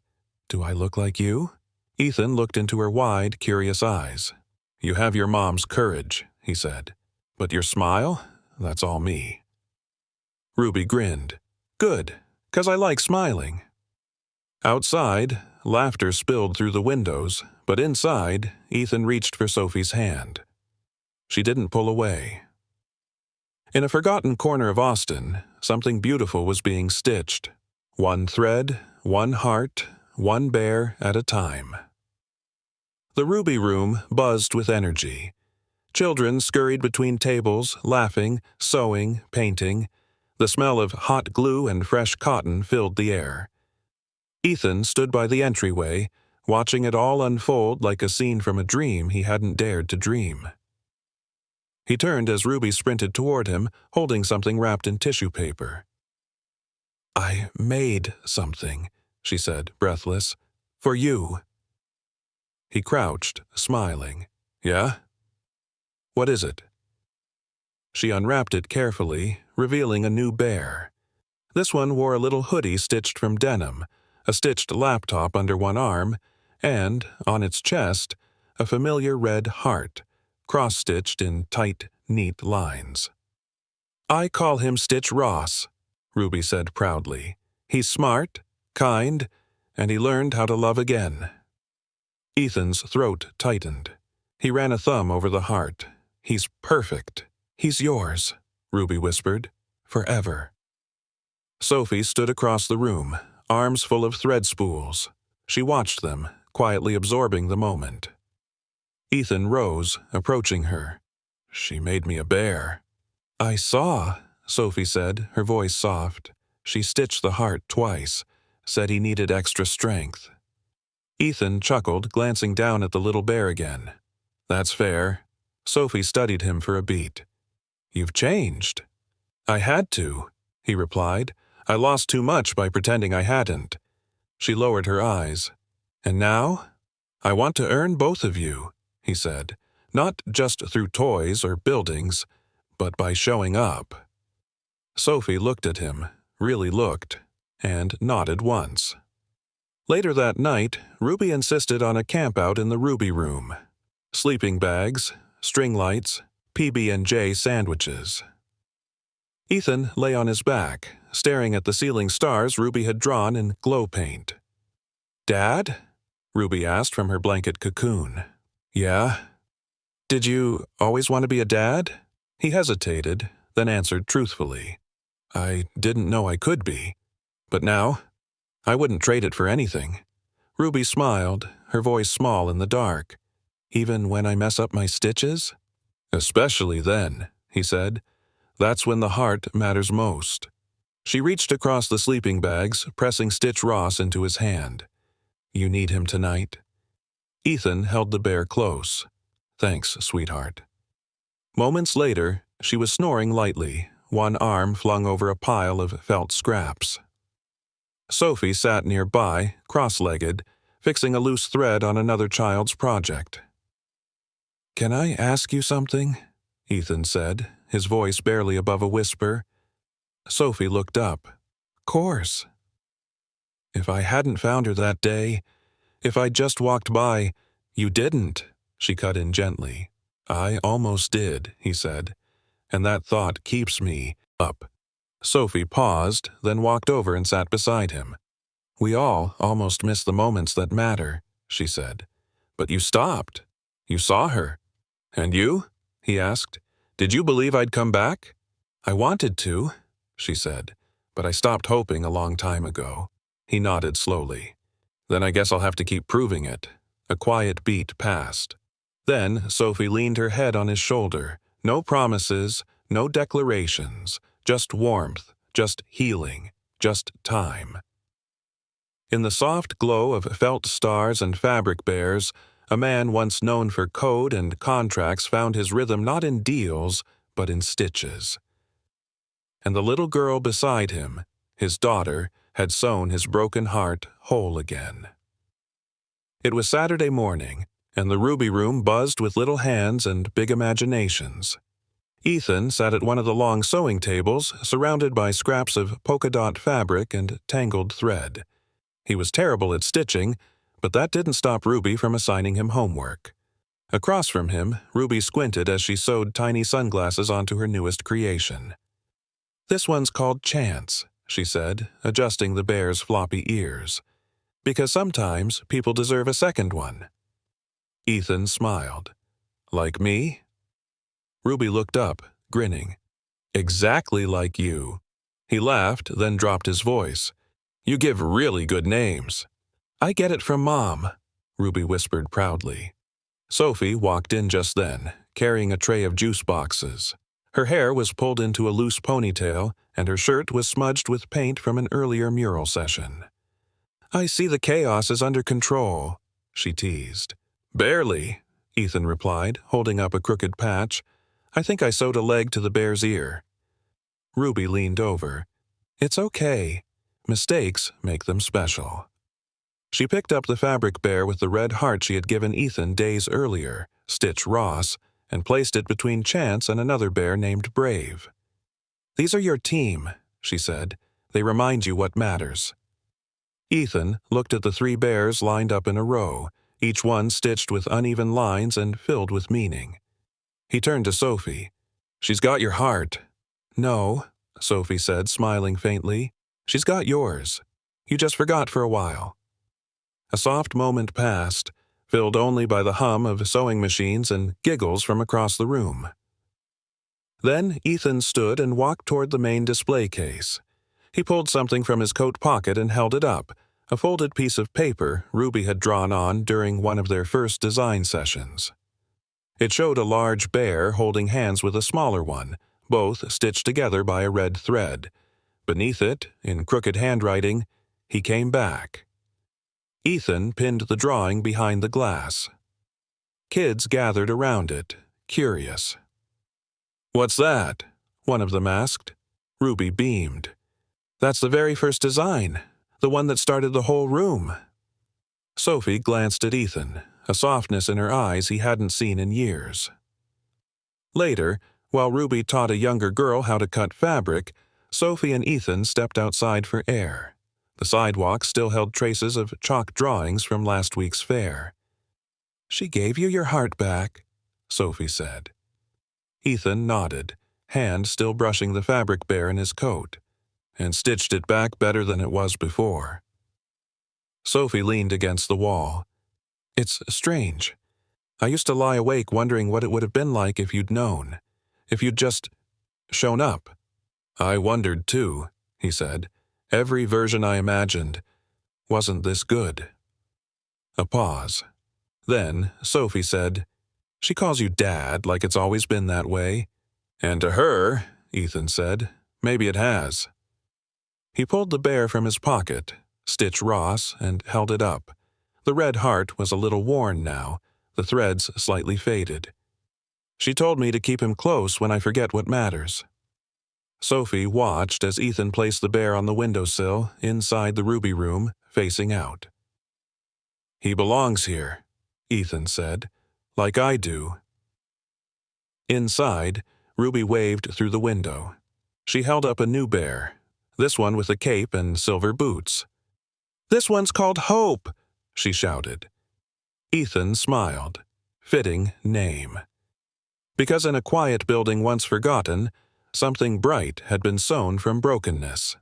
Do I look like you? Ethan looked into her wide, curious eyes. You have your mom's courage, he said. But your smile? That's all me. Ruby grinned. Good, 'cause I like smiling. Outside, laughter spilled through the windows, but inside, Ethan reached for Sophie's hand. She didn't pull away. In a forgotten corner of Austin, something beautiful was being stitched. One thread, one heart, one bear at a time. The Ruby Room buzzed with energy. Children scurried between tables, laughing, sewing, painting. The smell of hot glue and fresh cotton filled the air. Ethan stood by the entryway, watching it all unfold like a scene from a dream he hadn't dared to dream. He turned as Ruby sprinted toward him, holding something wrapped in tissue paper. I made something, she said, breathless. For you. He crouched, smiling. Yeah? What is it? She unwrapped it carefully, revealing a new bear. This one wore a little hoodie stitched from denim, a stitched laptop under one arm, and, on its chest, a familiar red heart, cross-stitched in tight, neat lines. I call him Stitch Ross, Ruby said proudly. He's smart, kind, and he learned how to love again. Ethan's throat tightened. He ran a thumb over the heart. He's perfect. He's yours, Ruby whispered. Forever. Sophie stood across the room, arms full of thread spools. She watched them, quietly absorbing the moment. Ethan rose, approaching her. She made me a bear. I saw, Sophie said, her voice soft. She stitched the heart twice, said he needed extra strength. Ethan chuckled, glancing down at the little bear again. That's fair. Sophie studied him for a beat. You've changed. I had to, he replied. I lost too much by pretending I hadn't. She lowered her eyes. And now? I want to earn both of you, he said, not just through toys or buildings, but by showing up. Sophie looked at him, really looked, and nodded once. Later that night, Ruby insisted on a campout in the Ruby Room. Sleeping bags, string lights, PB&J sandwiches. Ethan lay on his back, staring at the ceiling stars Ruby had drawn in glow paint. Dad? Ruby asked from her blanket cocoon. Yeah? Did you always want to be a dad? He hesitated, then answered truthfully. I didn't know I could be. But now, I wouldn't trade it for anything. Ruby smiled, her voice small in the dark. Even when I mess up my stitches? Especially then, he said. That's when the heart matters most. She reached across the sleeping bags, pressing Stitch Ross into his hand. You need him tonight? Ethan held the bear close. Thanks, sweetheart. Moments later, she was snoring lightly, one arm flung over a pile of felt scraps. Sophie sat nearby, cross-legged, fixing a loose thread on another child's project. Can I ask you something? Ethan said, his voice barely above a whisper. Sophie looked up. Course. If I hadn't found her that day, if I'd just walked by, you didn't, she cut in gently. I almost did, he said, and that thought keeps me up. Sophie paused, then walked over and sat beside him. We all almost miss the moments that matter, she said. But you stopped. You saw her. And you? He asked. Did you believe I'd come back? I wanted to, she said, but I stopped hoping a long time ago. He nodded slowly. Then I guess I'll have to keep proving it. A quiet beat passed. Then Sophie leaned her head on his shoulder. No promises, no declarations, just warmth, just healing, just time. In the soft glow of felt stars and fabric bears, a man once known for code and contracts found his rhythm not in deals, but in stitches. And the little girl beside him, his daughter, had sewn his broken heart whole again. It was Saturday morning, and the Ruby Room buzzed with little hands and big imaginations. Ethan sat at one of the long sewing tables, surrounded by scraps of polka-dot fabric and tangled thread. He was terrible at stitching, but that didn't stop Ruby from assigning him homework. Across from him, Ruby squinted as she sewed tiny sunglasses onto her newest creation. "This one's called Chance," she said, adjusting the bear's floppy ears. "Because sometimes people deserve a second one." Ethan smiled. "Like me?" Ruby looked up, grinning. "Exactly like you." He laughed, then dropped his voice. "You give really good names." "I get it from Mom," Ruby whispered proudly. Sophie walked in just then, carrying a tray of juice boxes. Her hair was pulled into a loose ponytail, and her shirt was smudged with paint from an earlier mural session. "I see the chaos is under control," she teased. "Barely," Ethan replied, holding up a crooked patch. "I think I sewed a leg to the bear's ear." Ruby leaned over. "It's okay. Mistakes make them special." She picked up the fabric bear with the red heart she had given Ethan days earlier, Stitch Ross, and placed it between Chance and another bear named Brave. "These are your team," she said. "They remind you what matters." Ethan looked at the 3 bears lined up in a row, each one stitched with uneven lines and filled with meaning. He turned to Sophie. "She's got your heart." "No," Sophie said, smiling faintly. "She's got yours. You just forgot for a while." A soft moment passed, filled only by the hum of sewing machines and giggles from across the room. Then Ethan stood and walked toward the main display case. He pulled something from his coat pocket and held it up, a folded piece of paper Ruby had drawn on during one of their first design sessions. It showed a large bear holding hands with a smaller one, both stitched together by a red thread. Beneath it, in crooked handwriting, "He came back." Ethan pinned the drawing behind the glass. Kids gathered around it, curious. "What's that?" one of them asked. Ruby beamed. "That's the very first design, the one that started the whole room." Sophie glanced at Ethan, a softness in her eyes he hadn't seen in years. Later, while Ruby taught a younger girl how to cut fabric, Sophie and Ethan stepped outside for air. The sidewalk still held traces of chalk drawings from last week's fair. "She gave you your heart back," Sophie said. Ethan nodded, hand still brushing the fabric bear in his coat, and stitched it back better than it was before. Sophie leaned against the wall. "It's strange. I used to lie awake wondering what it would have been like if you'd known, if you'd just shown up." "I wondered too," he said. "Every version I imagined wasn't this good." A pause. Then Sophie said, "She calls you Dad like it's always been that way." "And to her," Ethan said, "maybe it has." He pulled the bear from his pocket, Stitch Ross, and held it up. The red heart was a little worn now, the threads slightly faded. "She told me to keep him close when I forget what matters." Sophie watched as Ethan placed the bear on the windowsill inside the Ruby Room, facing out. "He belongs here," Ethan said, "like I do." Inside, Ruby waved through the window. She held up a new bear, this one with a cape and silver boots. "This one's called Hope," she shouted. Ethan smiled. Fitting name. Because in a quiet building once forgotten, something bright had been sewn from brokenness.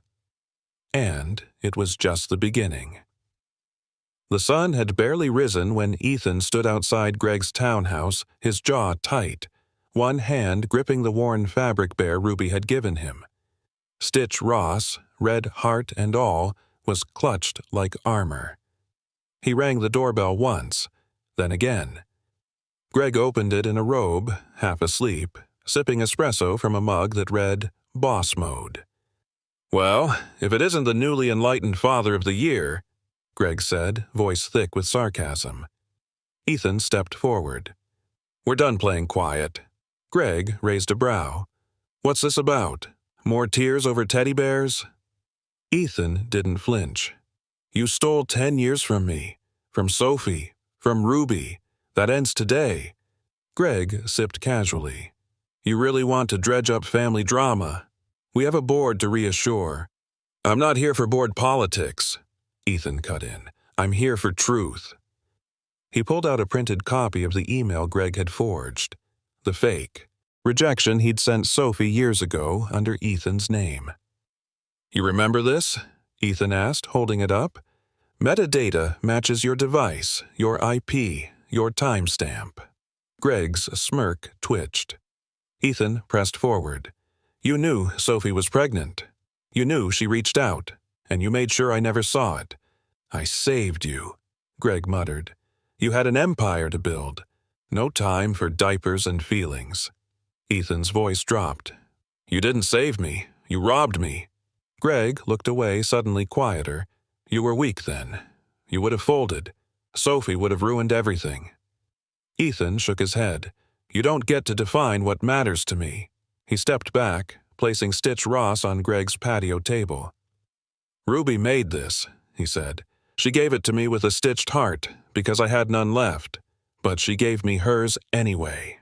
And it was just the beginning. The sun had barely risen when Ethan stood outside Greg's townhouse, his jaw tight, one hand gripping the worn fabric bear Ruby had given him. Stitch Ross, red heart and all, was clutched like armor. He rang the doorbell once, then again. Greg opened it in a robe, half asleep, sipping espresso from a mug that read, Boss Mode. "Well, if it isn't the newly enlightened father of the year," Greg said, voice thick with sarcasm. Ethan stepped forward. "We're done playing quiet." Greg raised a brow. "What's this about? More tears over teddy bears?" Ethan didn't flinch. "You stole 10 years from me, from Sophie, from Ruby. That ends today." Greg sipped casually. "You really want to dredge up family drama? We have a board to reassure." "I'm not here for board politics," Ethan cut in. "I'm here for truth." He pulled out a printed copy of the email Greg had forged. The fake. Rejection he'd sent Sophie years ago under Ethan's name. "You remember this?" Ethan asked, holding it up. "Metadata matches your device, your IP, your timestamp." Greg's smirk twitched. Ethan pressed forward. "You knew Sophie was pregnant. You knew she reached out, and you made sure I never saw it. I saved you," Greg muttered. "You had an empire to build. No time for diapers and feelings." Ethan's voice dropped. "You didn't save me. You robbed me." Greg looked away, suddenly quieter. "You were weak then. You would have folded. Sophie would have ruined everything." Ethan shook his head. "You don't get to define what matters to me." He stepped back, placing Stitch Ross on Greg's patio table. "Ruby made this," he said. "She gave it to me with a stitched heart, because I had none left. But she gave me hers anyway."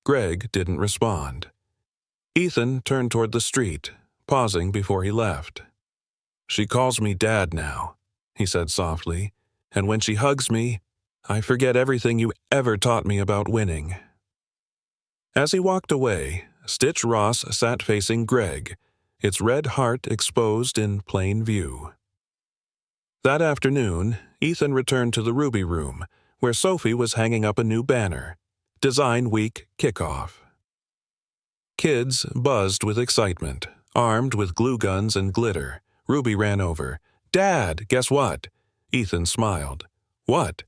Greg didn't respond. Ethan turned toward the street, pausing before he left. "She calls me Dad now," he said softly, "and when she hugs me, I forget everything you ever taught me about winning." As he walked away, Stitch Ross sat facing Greg, its red heart exposed in plain view. That afternoon, Ethan returned to the Ruby room, where Sophie was hanging up a new banner, Design Week Kickoff. Kids buzzed with excitement, armed with glue guns and glitter. Ruby ran over. "Dad, guess what?" Ethan smiled. "What?"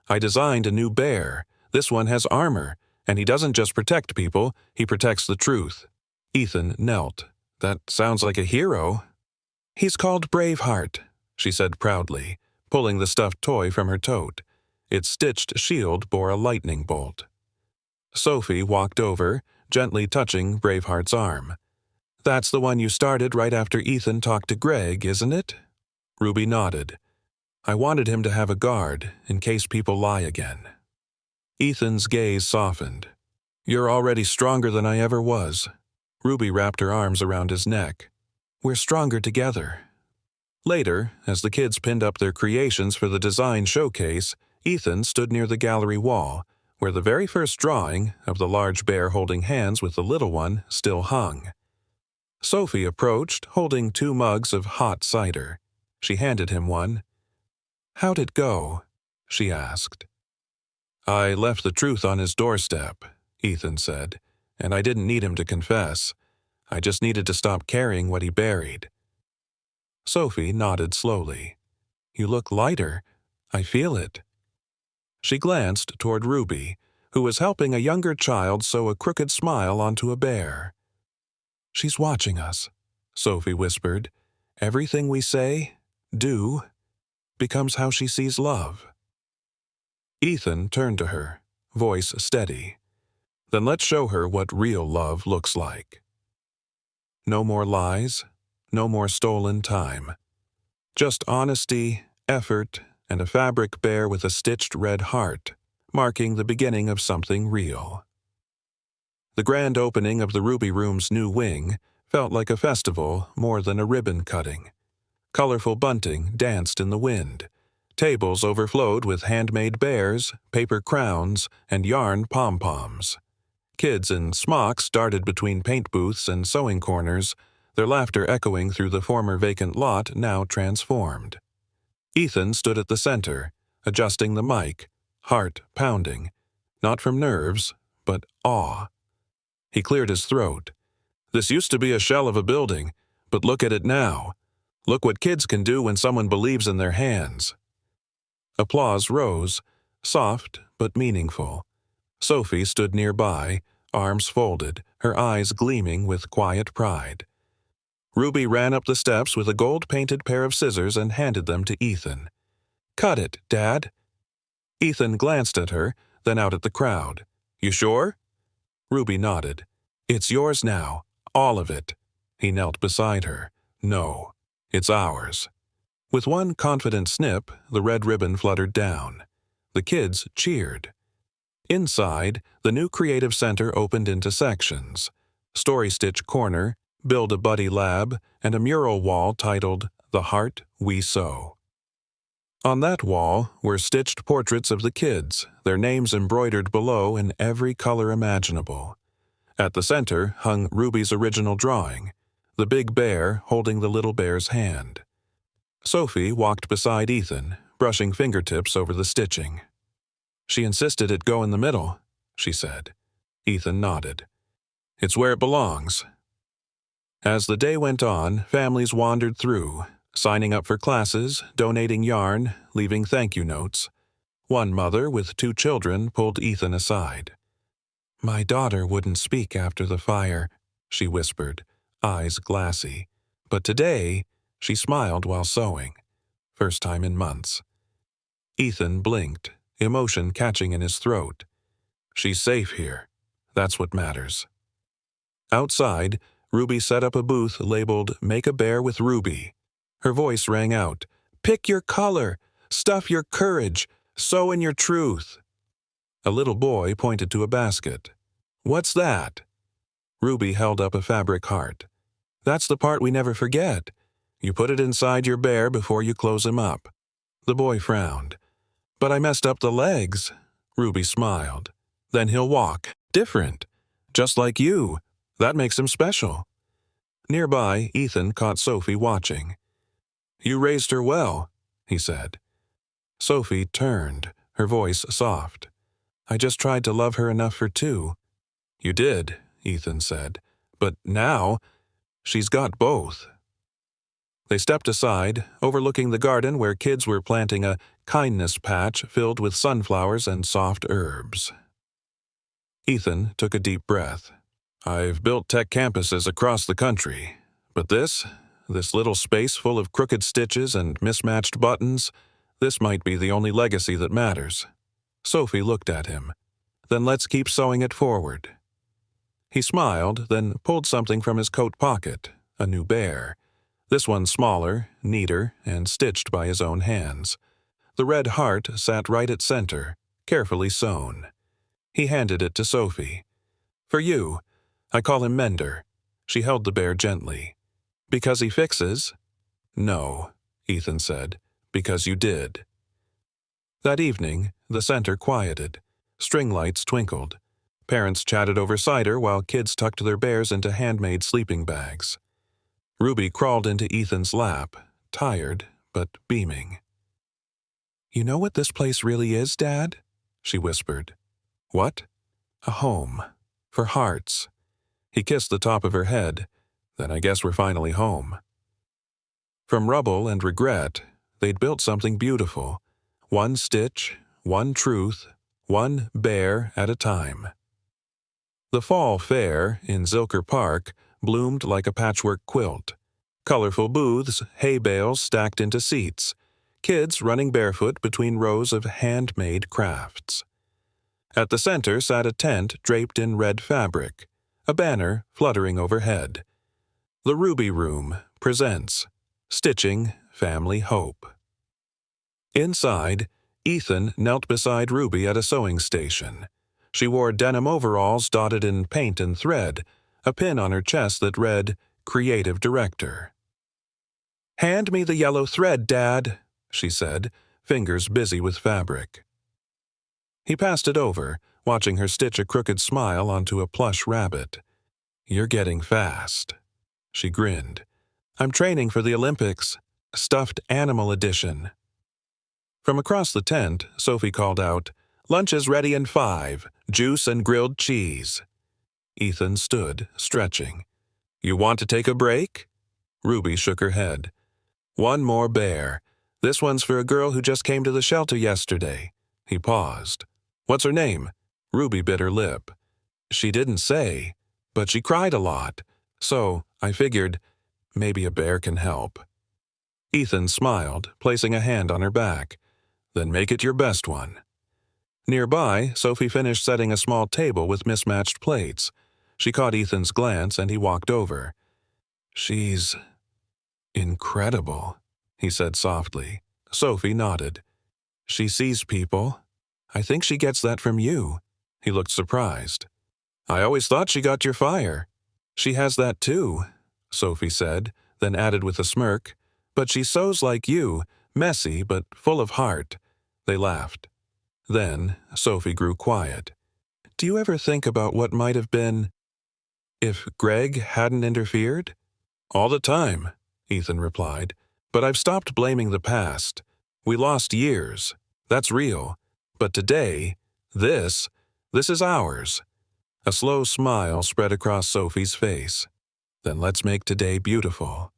"I designed a new bear. This one has armor, and he doesn't just protect people, he protects the truth." Ethan knelt. "That sounds like a hero." "He's called Braveheart," she said proudly, pulling the stuffed toy from her tote. Its stitched shield bore a lightning bolt. Sophie walked over, gently touching Braveheart's arm. "That's the one you started right after Ethan talked to Greg, isn't it?" Ruby nodded. "I wanted him to have a guard, in case people lie again." Ethan's gaze softened. "You're already stronger than I ever was." Ruby wrapped her arms around his neck. "We're stronger together." Later, as the kids pinned up their creations for the design showcase, Ethan stood near the gallery wall, where the very first drawing of the large bear holding hands with the little one still hung. Sophie approached, holding 2 mugs of hot cider. She handed him one. "How'd it go?" she asked. "I left the truth on his doorstep," Ethan said, "and I didn't need him to confess. I just needed to stop carrying what he buried." Sophie nodded slowly. "You look lighter. I feel it." She glanced toward Ruby, who was helping a younger child sew a crooked smile onto a bear. "She's watching us," Sophie whispered. "Everything we say, do, becomes how she sees love." Ethan turned to her, voice steady. "Then let's show her what real love looks like." No more lies, no more stolen time. Just honesty, effort, and a fabric bear with a stitched red heart, marking the beginning of something real. The grand opening of the Ruby Room's new wing felt like a festival more than a ribbon cutting. Colorful bunting danced in the wind. Tables overflowed with handmade bears, paper crowns, and yarn pom-poms. Kids in smocks darted between paint booths and sewing corners, their laughter echoing through the former vacant lot now transformed. Ethan stood at the center, adjusting the mic, heart pounding, not from nerves, but awe. He cleared his throat. "This used to be a shell of a building, but look at it now. Look what kids can do when someone believes in their hands." Applause rose, soft but meaningful. Sophie stood nearby, arms folded, her eyes gleaming with quiet pride. Ruby ran up the steps with a gold-painted pair of scissors and handed them to Ethan. "Cut it, Dad." Ethan glanced at her, then out at the crowd. "You sure?" Ruby nodded. "It's yours now, all of it." He knelt beside her. "No, it's ours." With one confident snip, the red ribbon fluttered down. The kids cheered. Inside, the new creative center opened into sections. Story Stitch Corner, Build a Buddy Lab, and a mural wall titled The Heart We Sew. On that wall were stitched portraits of the kids, their names embroidered below in every color imaginable. At the center hung Ruby's original drawing, the big bear holding the little bear's hand. Sophie walked beside Ethan, brushing fingertips over the stitching. "She insisted it go in the middle," she said. Ethan nodded. "It's where it belongs." As the day went on, families wandered through, signing up for classes, donating yarn, leaving thank you notes. One mother with 2 children pulled Ethan aside. "My daughter wouldn't speak after the fire," she whispered, eyes glassy. But today, she smiled while sewing. First time in months. Ethan blinked, emotion catching in his throat. "She's safe here. That's what matters." Outside, Ruby set up a booth labeled "Make a Bear with Ruby." Her voice rang out, "Pick your color, stuff your courage, sew in your truth." A little boy pointed to a basket. "What's that?" Ruby held up a fabric heart. "That's the part we never forget. You put it inside your bear before you close him up." The boy frowned. "But I messed up the legs." Ruby smiled. "Then he'll walk different, just like you. That makes him special." Nearby, Ethan caught Sophie watching. "You raised her well," he said. Sophie turned, her voice soft. "I just tried to love her enough for 2. "You did," Ethan said. "But now, she's got both." They stepped aside, overlooking the garden where kids were planting a kindness patch filled with sunflowers and soft herbs. Ethan took a deep breath. "I've built tech campuses across the country, but this little space full of crooked stitches and mismatched buttons, this might be the only legacy that matters." Sophie looked at him. "Then let's keep sewing it forward." He smiled, then pulled something from his coat pocket, a new bear. This one smaller, neater, and stitched by his own hands. The red heart sat right at center, carefully sewn. He handed it to Sophie. "For you. I call him Mender." She held the bear gently. "Because he fixes?" "No," Ethan said. "Because you did." That evening, the center quieted. String lights twinkled. Parents chatted over cider while kids tucked their bears into handmade sleeping bags. Ruby crawled into Ethan's lap, tired but beaming. "You know what this place really is, Dad?" she whispered. "What?" "A home. For hearts." He kissed the top of her head. "Then I guess we're finally home." From rubble and regret, they'd built something beautiful. One stitch, one truth, one bear at a time. The fall fair in Zilker Park bloomed like a patchwork quilt. Colorful booths, hay bales stacked into seats, kids running barefoot between rows of handmade crafts. At the center sat a tent draped in red fabric, a banner fluttering overhead. "The Ruby Room presents Stitching Family Hope." Inside, Ethan knelt beside Ruby at a sewing station. She wore denim overalls dotted in paint and thread, a pin on her chest that read, "Creative Director." "Hand me the yellow thread, Dad," she said, fingers busy with fabric. He passed it over, watching her stitch a crooked smile onto a plush rabbit. "You're getting fast." She grinned. "I'm training for the Olympics. Stuffed animal edition." From across the tent, Sophie called out, "Lunch is ready in 5, juice and grilled cheese." Ethan stood, stretching. "You want to take a break?" Ruby shook her head. "One more bear. This one's for a girl who just came to the shelter yesterday." He paused. "What's her name?" Ruby bit her lip. She didn't say, but she cried a lot, so I figured maybe a bear can help. Ethan smiled, placing a hand on her back. "Then make it your best one." Nearby, Sophie finished setting a small table with mismatched plates. She caught Ethan's glance and he walked over. "She's incredible," he said softly. Sophie nodded. "She sees people. I think she gets that from you." He looked surprised. "I always thought she got your fire." "She has that too," Sophie said, then added with a smirk. "But she sews like you, messy but full of heart." They laughed. Then Sophie grew quiet. "Do you ever think about what might have been if Greg hadn't interfered?" "All the time," Ethan replied. "But I've stopped blaming the past. We lost years. That's real. But today, this is ours." A slow smile spread across Sophie's face. "Then let's make today beautiful."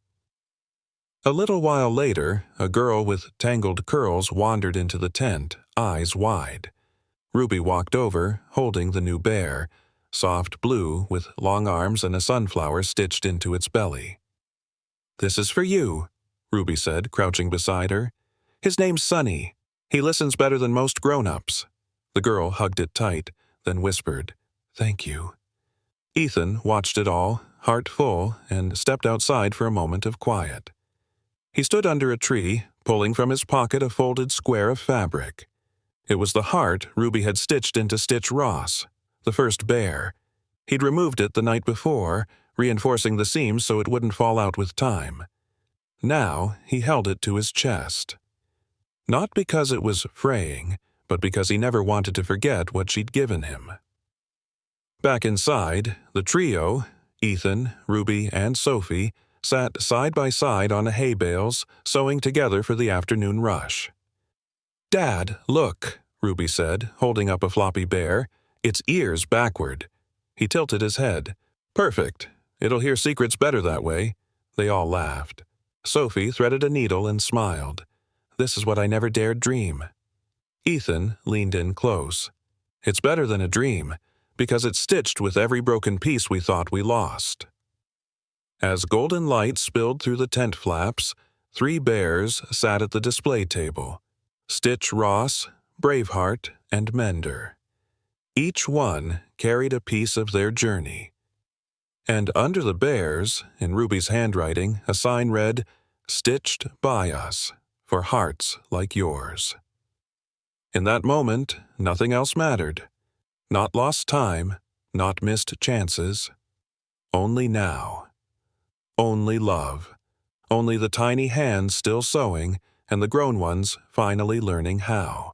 A little while later, a girl with tangled curls wandered into the tent, eyes wide. Ruby walked over, holding the new bear, soft blue with long arms and a sunflower stitched into its belly. "This is for you," Ruby said, crouching beside her. "His name's Sunny. He listens better than most grown-ups." The girl hugged it tight, then whispered, "Thank you." Ethan watched it all, heart full, and stepped outside for a moment of quiet. He stood under a tree, pulling from his pocket a folded square of fabric. It was the heart Ruby had stitched into Stitch Ross, the first bear. He'd removed it the night before, reinforcing the seams so it wouldn't fall out with time. Now he held it to his chest. Not because it was fraying, but because he never wanted to forget what she'd given him. Back inside, the trio, Ethan, Ruby, and Sophie, sat side by side on hay bales, sewing together for the afternoon rush. "Dad, look," Ruby said, holding up a floppy bear. "Its ears backward." He tilted his head. "Perfect. It'll hear secrets better that way." They all laughed. Sophie threaded a needle and smiled. "This is what I never dared dream." Ethan leaned in close. "It's better than a dream, because it's stitched with every broken piece we thought we lost." As golden light spilled through the tent flaps, 3 bears sat at the display table: Stitch Ross, Braveheart, and Mender. Each one carried a piece of their journey. And under the bears, in Ruby's handwriting, a sign read, "Stitched by us, for hearts like yours." In that moment, nothing else mattered. Not lost time, not missed chances. Only now. Only love. Only the tiny hands still sewing, and the grown ones finally learning how.